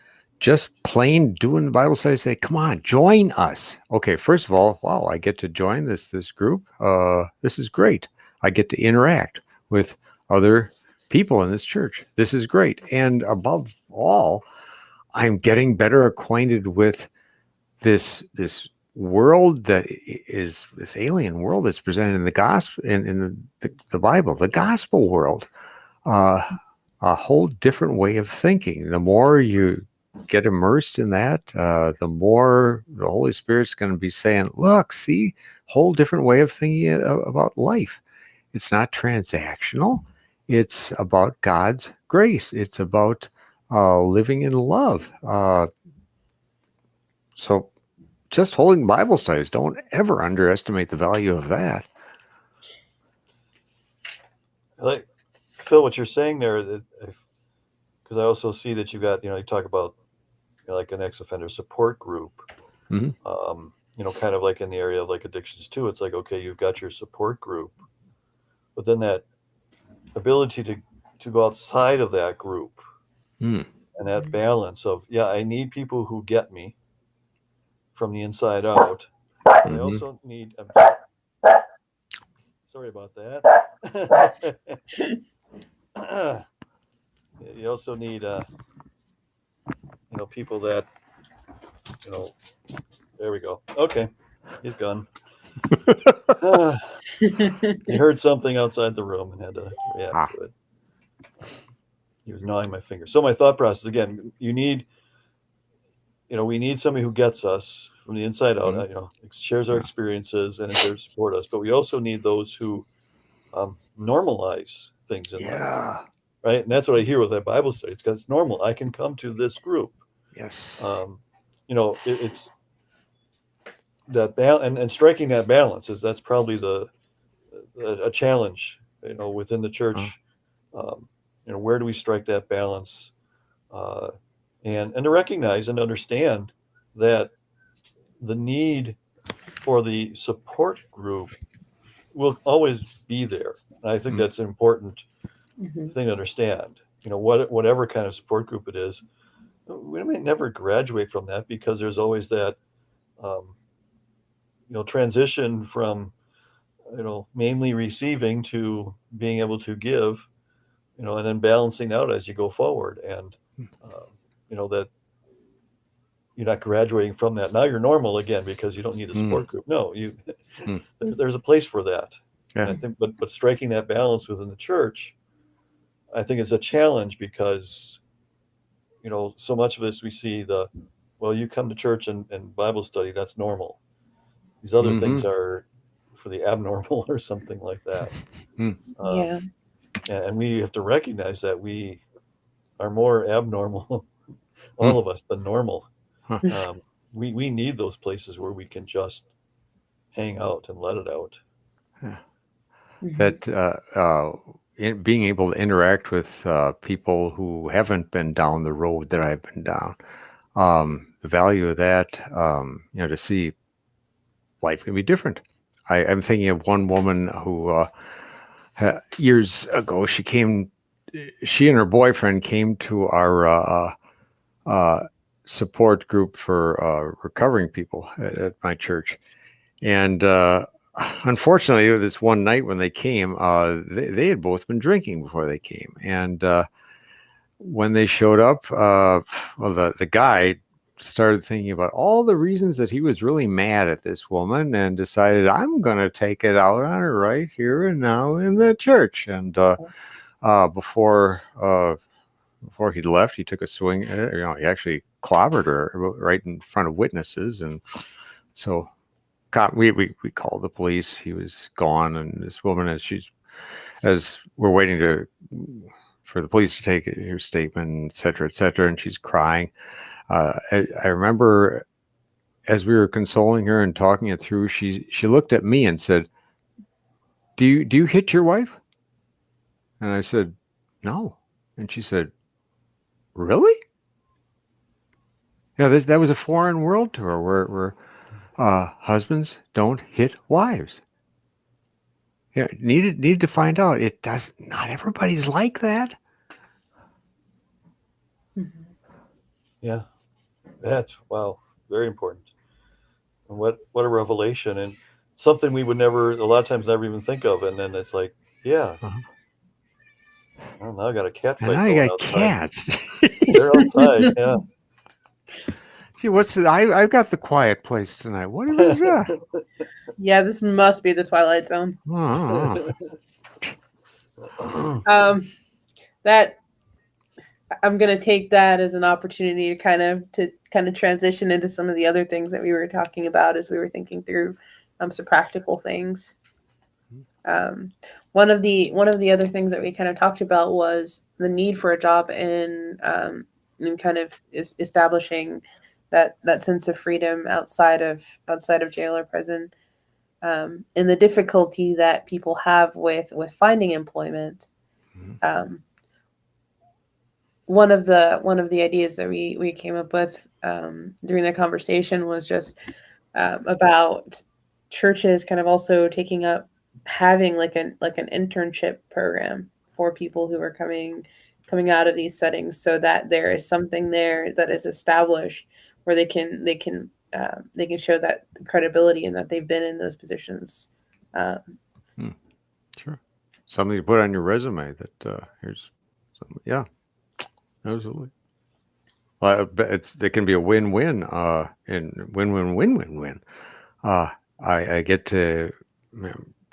Speaker 1: Just plain doing the Bible study, say, come on, join us. Okay, first of all, wow, I get to join this group. This is great. I get to interact with other people in this church. This is great. And above all, I'm getting better acquainted with this world that is this alien world that's presented in the gospel, in the Bible, the gospel world. A whole different way of thinking. The more you get immersed in that, the more the Holy Spirit's going to be saying, look, see, whole different way of thinking about life. It's not transactional. It's about God's grace. It's about living in love. So just holding Bible studies, don't ever underestimate the value of that.
Speaker 3: Like, Phil, what you're saying there, because I also see that you got, you talk about like an ex-offender support group, kind of like in the area of like addictions too. It's like, okay, you've got your support group, but then that ability to go outside of that group and that balance of, I need people who get me from the inside out. I also need, sorry about that. You also need, people that, there we go. Okay. He's gone. He heard something outside the room and had to react to it. He was gnawing my finger. So my thought process, again, we need somebody who gets us from the inside out, shares our experiences and is there to support us. But we also need those who normalize things in life. Right. And that's what I hear with that Bible study. It's because it's normal. I can come to this group.
Speaker 1: Yes.
Speaker 3: It's that balance and striking that balance that's probably a challenge, within the church. Where do we strike that balance? And to recognize and understand that the need for the support group will always be there. And I think that's an important thing to understand. Whatever kind of support group it is, we may never graduate from that because there's always that, transition from, mainly receiving to being able to give, and then balancing out as you go forward. And, that you're not graduating from that. Now you're normal again because you don't need a support group. No, there's a place for that.
Speaker 1: Yeah.
Speaker 3: And I think, but striking that balance within the church, I think it's a challenge because, so much of this we see you come to church and Bible study, that's normal. These other things are for the abnormal or something like that. And we have to recognize that we are more abnormal, all of us, than normal. We need those places where we can just hang out and let it out.
Speaker 1: That being able to interact with people who haven't been down the road that I've been down, the value of that, to see life can be different. I'm thinking of one woman who years ago, she and her boyfriend came to our support group for recovering people at my church. And unfortunately, this one night when they came, they had both been drinking before they came. And when they showed up, the guy started thinking about all the reasons that he was really mad at this woman and decided, I'm going to take it out on her right here and now in the church. And before he left, he took a swing at her. He actually clobbered her right in front of witnesses. And so we called the police. He was gone. And this woman, as we're waiting for the police to take her statement, et cetera, and she's crying. I remember as we were consoling her and talking it through, she looked at me and said, do you hit your wife? And I said, no. And she said, really? That was a foreign world to her where husbands don't hit wives. Needed to find out. Not everybody's like that.
Speaker 3: Yeah. That's, wow, very important. And what a revelation, and something we would never, a lot of times, never even think of. And then it's like, Well, now I got a cat
Speaker 1: And
Speaker 3: fight
Speaker 1: now you
Speaker 3: going
Speaker 1: got
Speaker 3: outside.
Speaker 1: cats.
Speaker 3: They're outside, yeah.
Speaker 1: Gee, what's it? I've got the quiet place tonight. What is that?
Speaker 2: Yeah, this must be the Twilight Zone. That I'm gonna take that as an opportunity to kind of transition into some of the other things that we were talking about as we were thinking through some practical things. One of the other things that we kind of talked about was the need for a job and kind of is establishing that sense of freedom outside of jail or prison, and the difficulty that people have with finding employment. One of the ideas that we came up with during the conversation was just about churches kind of also taking up having like an internship program for people who are coming out of these settings, so that there is something there that is established where they can show that credibility and that they've been in those positions.
Speaker 1: Sure, something to put on your resume that here's something. Yeah, absolutely. Well, it can be a win-win and win-win-win-win-win. I get to,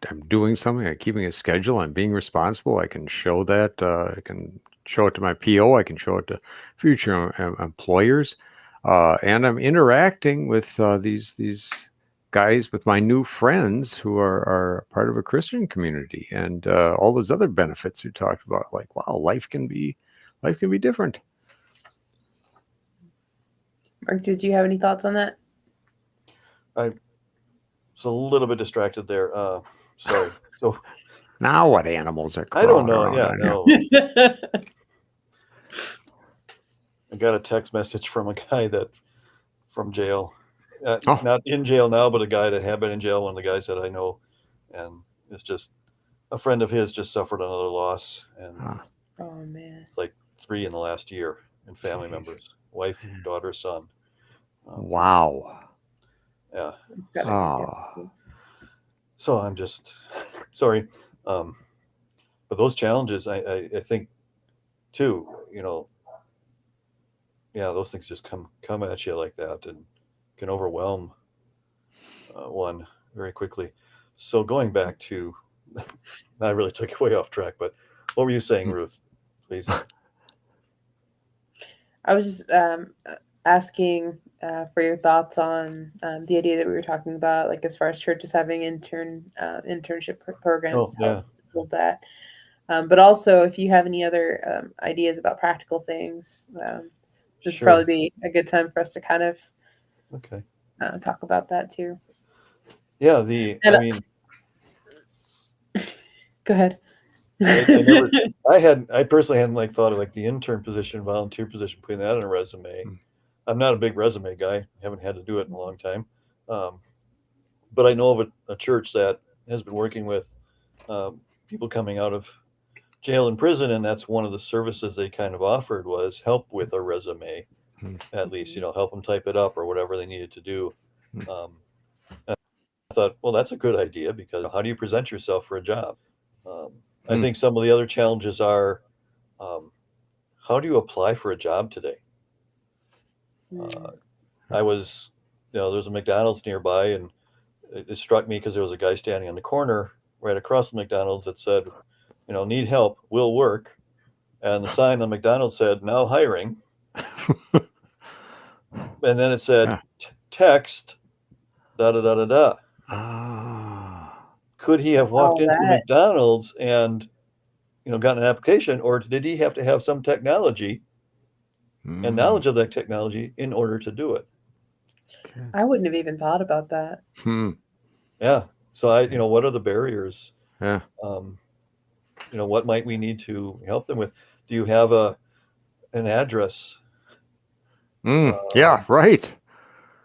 Speaker 1: I'm doing something, I'm keeping a schedule, I'm being responsible. I can show that. I can show it to my PO. I can show it to future employers, and I'm interacting with these guys, with my new friends who are part of a Christian community, and all those other benefits we talked about. Like, wow, life can be different.
Speaker 2: Mark, did you have any thoughts on that?
Speaker 3: I was a little bit distracted there. Sorry. So
Speaker 1: now what animals are
Speaker 3: I don't know.
Speaker 1: around
Speaker 3: Yeah,
Speaker 1: on
Speaker 3: no. I got a text message from a guy from jail. Not in jail now, but a guy that had been in jail. One of the guys that I know, and it's just a friend of his just suffered another loss, and
Speaker 2: oh man,
Speaker 3: it's like 3 in the last year, and family members, wife, daughter, son.
Speaker 1: Wow.
Speaker 3: Yeah.
Speaker 1: Oh.
Speaker 3: So I'm just sorry, but those challenges, I think, too. Yeah, those things just come at you like that and can overwhelm one very quickly. So going back to, I really took it way off track, but what were you saying, Ruth? Please.
Speaker 2: I was just asking for your thoughts on the idea that we were talking about, like as far as churches having internship programs to help build that. But also, if you have any other ideas about practical things, this would probably be a good time for us to kind of talk about that too.
Speaker 3: Yeah,
Speaker 2: go ahead.
Speaker 3: I personally hadn't thought of the intern position, volunteer position, putting that on a resume. I'm not a big resume guy. Haven't had to do it in a long time. But I know of a church that has been working with people coming out of jail and prison, and that's one of the services they kind of offered was help with a resume, at least, help them type it up or whatever they needed to do. And I thought, well, that's a good idea, because how do you present yourself for a job? I think some of the other challenges are, how do you apply for a job today? I was, there's a McDonald's nearby, and it struck me because there was a guy standing on the corner right across from McDonald's that said, need help, will work. And the sign on McDonald's said, now hiring. And then it said, text, da-da-da-da-da. Could he have walked into McDonald's and, gotten an application, or did he have to have some technology and knowledge of that technology in order to do it?
Speaker 2: I wouldn't have even thought about that.
Speaker 3: Yeah. So what are the barriers?
Speaker 1: Yeah.
Speaker 3: What might we need to help them with? Do you have an address?
Speaker 1: Yeah, right.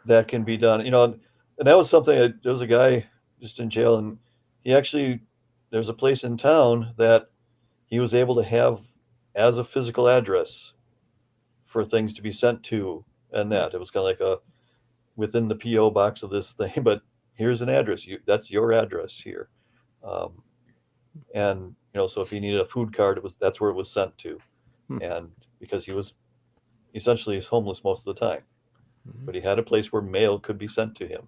Speaker 3: That can be done. And that was something. There was a guy just in jail, and there's a place in town that he was able to have as a physical address for things to be sent to, and that it was kind of like within the PO box of this thing, but here's an address. That's your address here. And So if he needed a food card, that's where it was sent to. And because he was essentially homeless most of the time, but he had a place where mail could be sent to him.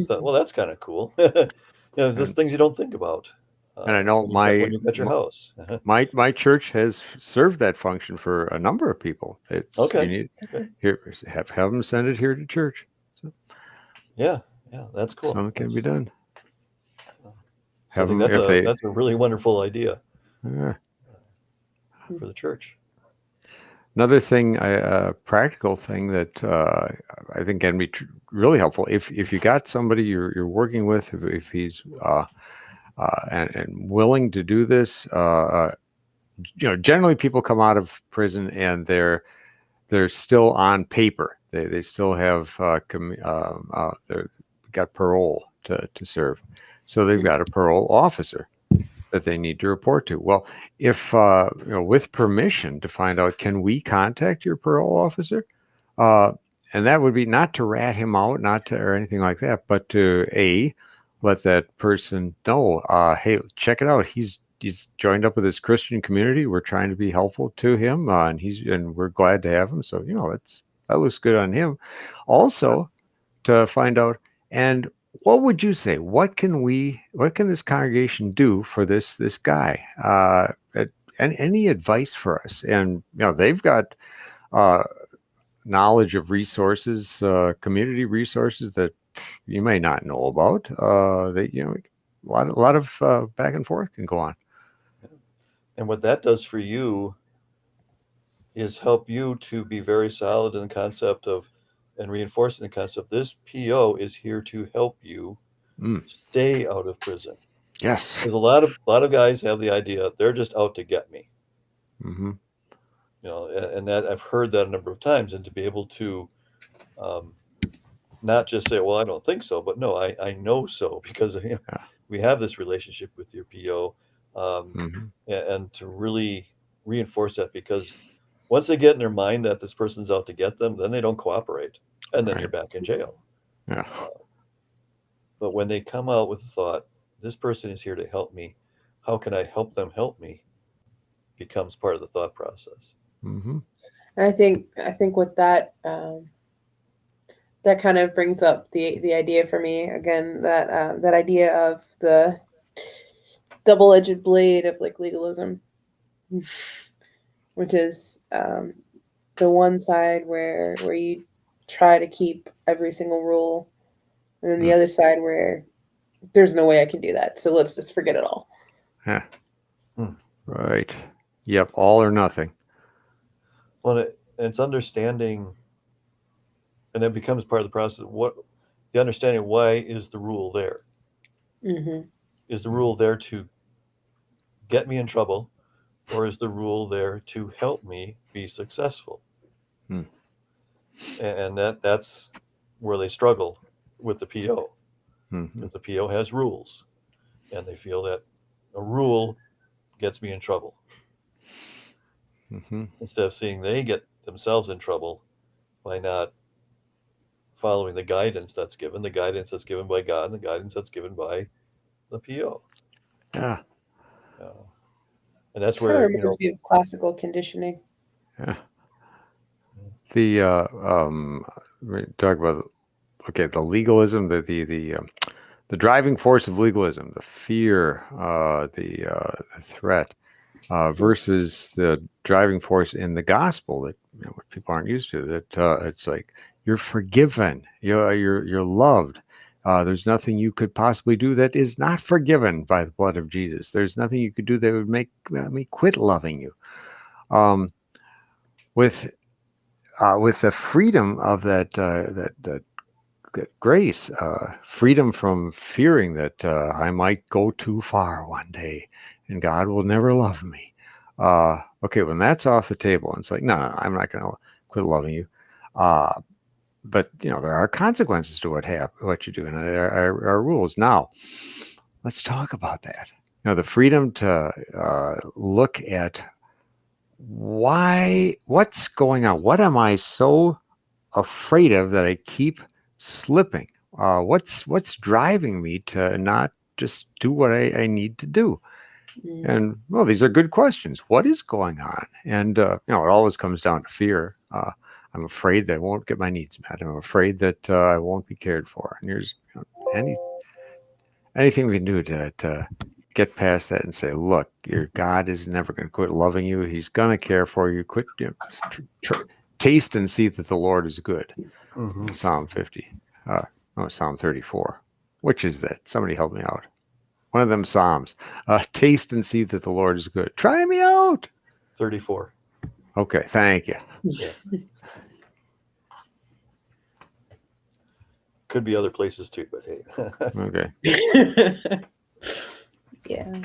Speaker 3: Thought, well, that's kind of cool. There's just things you don't think about.
Speaker 1: And I know
Speaker 3: when you got your house.
Speaker 1: my church has served that function for a number of people.
Speaker 3: Okay.
Speaker 1: You need, here, have them send it here to church. So,
Speaker 3: yeah, that's cool.
Speaker 1: Something can be done.
Speaker 3: I think that's a really wonderful idea
Speaker 1: for
Speaker 3: the church.
Speaker 1: Another thing, a practical thing that I think can be really helpful if you got somebody you're working with, if he's and willing to do this. Generally people come out of prison and they're still on paper. They still have they've got parole to serve, so they've got a parole officer that they need to report to. Well, if with permission to find out, can we contact your parole officer? And that would be not to rat him out, or anything like that, but to let that person know, hey, check it out. He's joined up with this Christian community. We're trying to be helpful to him, and we're glad to have him. So that looks good on him. Also, to find out, and what would you say? What can this congregation do for this guy? And any advice for us? And they've got knowledge of resources, community resources that you may not know about. A lot of back and forth can go on.
Speaker 3: And what that does for you is help you to be very solid in the concept of, and reinforcing the concept, this PO is here to help you stay out of prison.
Speaker 1: Yes.
Speaker 3: Because a lot of guys have the idea they're just out to get me.
Speaker 1: Mm-hmm.
Speaker 3: And that I've heard that a number of times, and to be able to not just say, well, I don't think so, but no, I know so, because we have this relationship with your PO, and to really reinforce that, because once they get in their mind that this person's out to get them, then they don't cooperate, and then you're back in jail.
Speaker 1: Yeah.
Speaker 3: But when they come out with the thought, this person is here to help me, how can I help them help me, becomes part of the thought process.
Speaker 2: And I think with that, that kind of brings up the idea for me again, that that idea of the double-edged blade of legalism, which is the one side where you try to keep every single rule, and then the other side where there's no way I can do that, so let's just forget it all.
Speaker 1: Yeah. Right. Yep. All or nothing.
Speaker 3: Well, it's understanding, and that becomes part of the process. The understanding, why is the rule there? Is the rule there to get me in trouble, or is the rule there to help me be successful? And that's where they struggle with the PO. Because the PO has rules, and they feel that a rule gets me in trouble. Instead of seeing they get themselves in trouble by not following the guidance that's given by God, and the guidance that's given by the PO.
Speaker 1: Yeah.
Speaker 3: And that's where
Speaker 2: it reminds me of classical conditioning.
Speaker 1: Yeah. The talk about the legalism, the driving force of legalism, the fear, the threat, versus the driving force in the gospel that what people aren't used to. That it's like you're forgiven, you're loved. There's nothing you could possibly do that is not forgiven by the blood of Jesus. There's nothing you could do that would make me quit loving you. With the freedom of that grace, freedom from fearing that I might go too far one day and God will never love me. When that's off the table, it's like, no, I'm not going to quit loving you. But there are consequences to what you do, and there are rules. Now, let's talk about that. The freedom to look at what's going on. What am I so afraid of that I keep slipping? What's driving me to not just do what I need to do? And well, these are good questions. What is going on? And it always comes down to fear. I'm afraid that I won't get my needs met. I'm afraid that I won't be cared for. And there's anything we can do to get past that and say, look, your God is never going to quit loving you. He's going to care for you. Quit, taste and see that the Lord is good.
Speaker 3: Mm-hmm.
Speaker 1: Psalm 50. Psalm 34. Which is that? Somebody help me out. One of them Psalms. Taste and see that the Lord is good. Try me out.
Speaker 3: 34.
Speaker 1: Okay, thank you.
Speaker 3: Yes. Could be other places too, but hey.
Speaker 1: Okay.
Speaker 2: Yeah.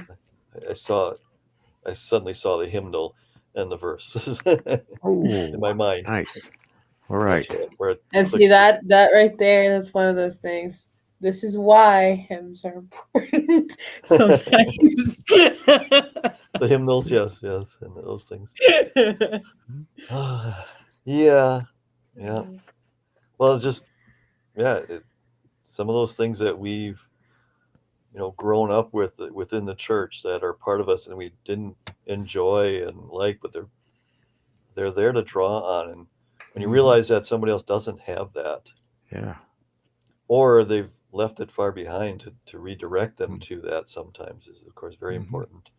Speaker 3: I suddenly saw the hymnal and the verses in my mind.
Speaker 1: Nice. All right.
Speaker 2: And see that right there, that's one of those things. This is why hymns are important sometimes.
Speaker 3: The hymnals, yes, and those things. Yeah. Well, just some of those things that we've grown up with within the church that are part of us and we didn't enjoy and like, but they're there to draw on. And when you realize that somebody else doesn't have that, or they've left it far behind, to redirect them to that sometimes is, of course, very important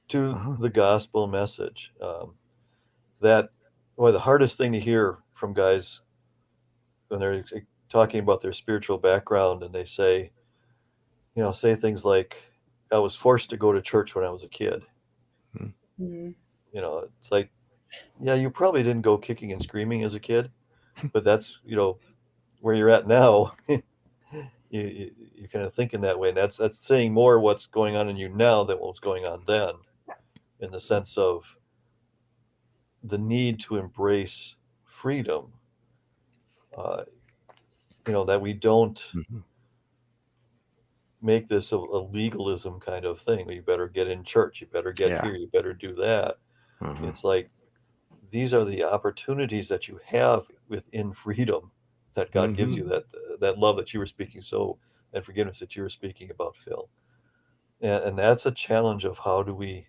Speaker 3: to the gospel message. That the hardest thing to hear from guys when they're talking about their spiritual background, and they say things like, I was forced to go to church when I was a kid.
Speaker 2: Mm-hmm.
Speaker 3: It's like, yeah, you probably didn't go kicking and screaming as a kid, but that's where you're at now. You kind of think in that way, and that's saying more what's going on in you now than what was going on then, in the sense of the need to embrace freedom. That we don't make this a legalism kind of thing. You better get in church, you better get here, you better do that. It's like, these are the opportunities that you have within freedom that God gives you, that love that you were speaking and forgiveness that you were speaking about, Phil. And that's a challenge of how do we...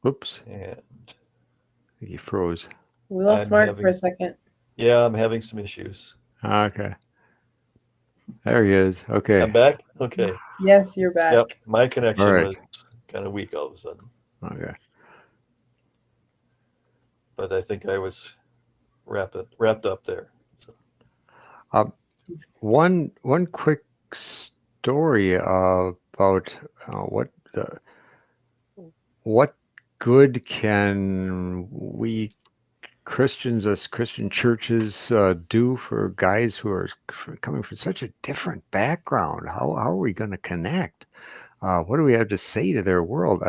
Speaker 1: Oops.
Speaker 3: And
Speaker 1: I think he froze.
Speaker 2: We lost Mark for a second.
Speaker 3: Yeah, I'm having some issues.
Speaker 1: Okay. There he is. Okay.
Speaker 3: I'm back? Okay.
Speaker 2: Yes, you're back.
Speaker 3: Yep. My connection was kind of weak all of a sudden.
Speaker 1: Okay.
Speaker 3: But I think I was wrapped up there. So.
Speaker 1: One quick story about what good can we Christians, as Christian churches, do for guys who are coming from such a different background? How are we going to connect? What do we have to say to their world?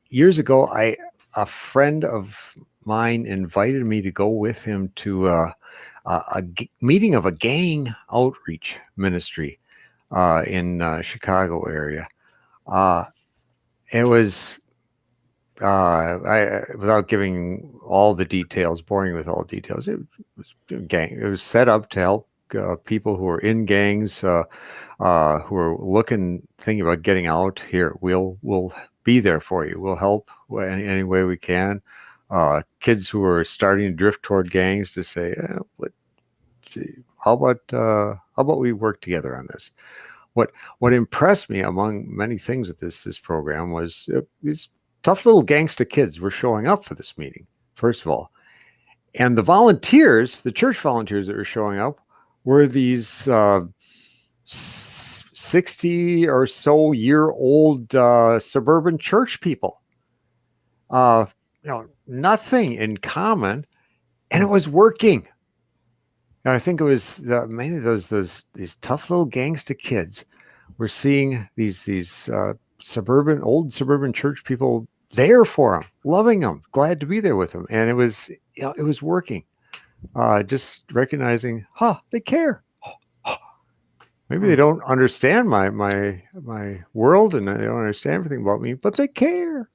Speaker 1: Years ago, a friend of mine invited me to go with him to a meeting of a gang outreach ministry in Chicago area. It was without giving all the details, boring with all details. It was gang. It was set up to help people who are in gangs, who are thinking about getting out. Here, we'll be there for you. We'll help any way we can. Kids who are starting to drift toward gangs, to say, how about we work together on this? What impressed me, among many things at this program, was these tough little gangster kids were showing up for this meeting, first of all. And the volunteers, the church volunteers that were showing up, were these 60 or so year old suburban church people. Nothing in common, and it was working. I think it was mainly these tough little gangster kids. We're seeing these old suburban church people there for them, loving them, glad to be there with them, and it was working. Just recognizing, they care. Maybe they don't understand my world, and they don't understand everything about me, but they care.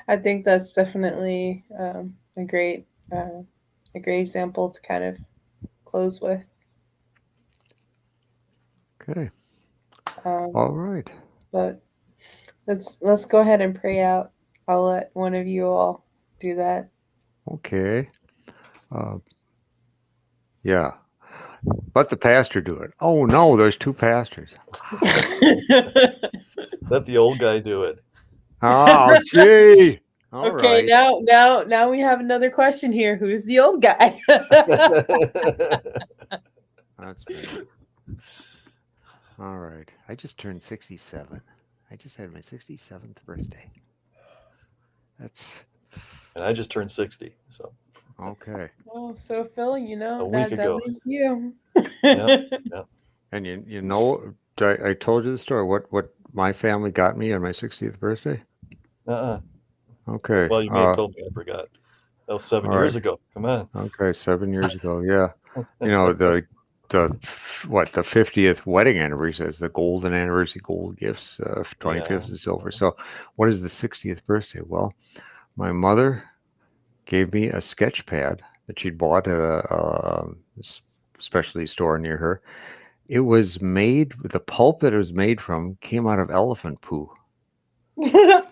Speaker 2: I think that's definitely a great a great example to kind of close with.
Speaker 1: Okay.
Speaker 2: Um,
Speaker 1: All right.
Speaker 2: but let's go ahead and pray out. I'll let one of you all do that.
Speaker 1: Okay. Yeah. Let the pastor do it. Oh no, there's two pastors.
Speaker 3: Let the old guy do it.
Speaker 1: Oh, gee. All
Speaker 2: Okay,
Speaker 1: right.
Speaker 2: now we have another question here. Who's the old guy?
Speaker 1: That's me. All right. I just turned 67. I just had my 67th birthday. That's
Speaker 3: And I just turned 60. So
Speaker 1: okay.
Speaker 2: Oh, so Phil, you know
Speaker 3: A week
Speaker 2: that
Speaker 3: ago.
Speaker 2: leaves you.
Speaker 3: Yep.
Speaker 1: And you know, I told you the story. What my family got me on my 60th birthday? Okay.
Speaker 3: Well, you may have told me. I forgot. That was 7
Speaker 1: all
Speaker 3: years
Speaker 1: right.
Speaker 3: ago. Come on.
Speaker 1: Okay, 7 years ago. Yeah. You know, the 50th wedding anniversary is the golden anniversary gold gifts, 25th is silver. So what is the 60th birthday? Well, my mother gave me a sketch pad that she'd bought at a specialty store near her. It was made, the pulp that it was made from came out of elephant poo. This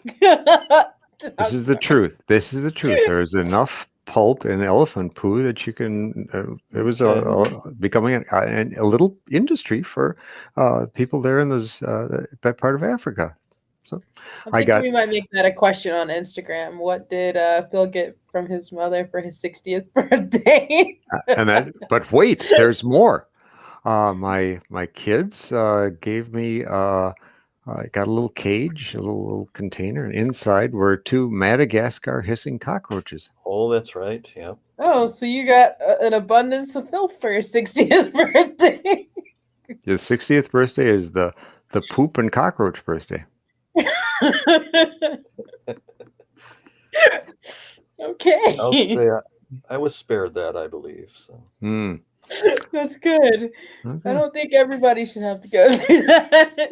Speaker 1: is the truth. This is the truth. There is enough pulp in elephant poo that you can. It was becoming a little industry for people there in that part of Africa. So
Speaker 2: I think we might make that a question on Instagram. What did Phil get from his mother for his 60th birthday?
Speaker 1: But wait, there's more. My kids gave me. I got a little cage, a little container, and inside were 2 Madagascar hissing cockroaches.
Speaker 3: Oh, that's right. Yeah.
Speaker 2: Oh, so you got an abundance of filth for your 60th birthday.
Speaker 1: Your 60th birthday is the poop and cockroach birthday.
Speaker 2: Okay.
Speaker 3: I'll say I was spared that, I believe. So.
Speaker 2: That's good.
Speaker 1: Okay.
Speaker 2: I don't think everybody should have to go through that.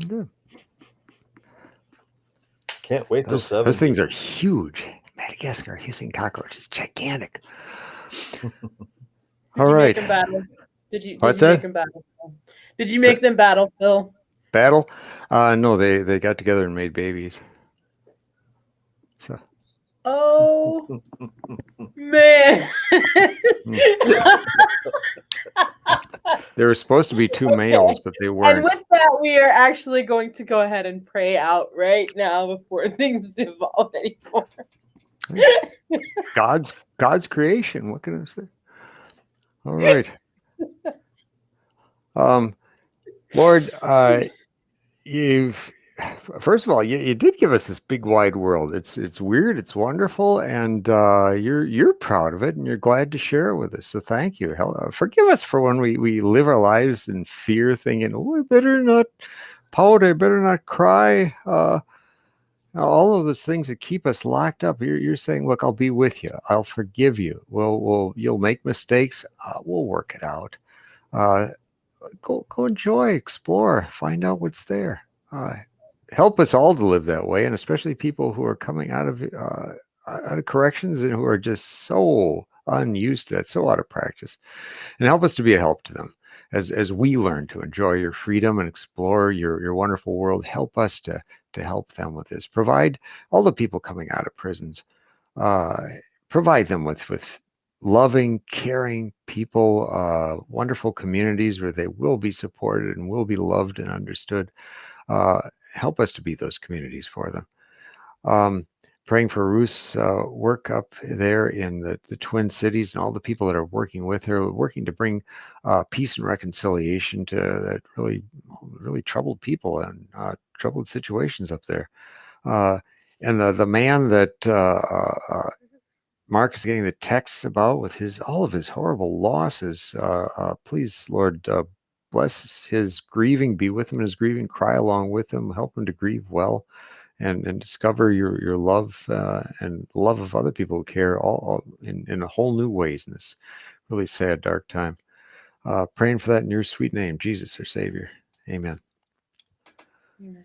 Speaker 1: Good.
Speaker 3: Can't wait till 70.
Speaker 1: Those things are huge. Madagascar hissing cockroaches, gigantic. All right.
Speaker 2: Make them battle? Did you
Speaker 1: What's
Speaker 2: make
Speaker 1: that?
Speaker 2: them battle? Did you make them battle, Phil?
Speaker 1: Battle? No, they got together and made babies. So.
Speaker 2: Oh man.
Speaker 1: There were supposed to be 2 males, but they weren't.
Speaker 2: And with that, we are actually going to go ahead and pray out right now before things devolve anymore.
Speaker 1: God's creation. What can I say? All right. Lord, first of all, you did give us this big wide world. It's weird, it's wonderful, and you're proud of it, and you're glad to share it with us. So thank you. Forgive us for when we live our lives in fear, thinking, "Oh, I better not pout, I better not cry." All of those things that keep us locked up. You're saying, "Look, I'll be with you. I'll forgive you. You'll make mistakes. We'll work it out. Go enjoy, explore, find out what's there." Help us all to live that way, and especially people who are coming out of corrections and who are just so unused to that, so out of practice. And help us to be a help to them as we learn to enjoy your freedom and explore your wonderful world. Help us to help them with this. Provide all the people coming out of prisons. Provide them with loving, caring people, wonderful communities where they will be supported and will be loved and understood. Help us to be those communities for them. Praying for Ruth's work up there in the Twin Cities and all the people that are working with her, working to bring peace and reconciliation to that really troubled people and troubled situations up there. And the man that Mark is getting the texts about with all of his horrible losses. Please, Lord, bless his grieving, be with him in his grieving, cry along with him, help him to grieve well, and discover your love and love of other people who care all in a whole new ways in this really sad, dark time. Praying for that in your sweet name, Jesus, our Savior. Amen.
Speaker 2: Amen.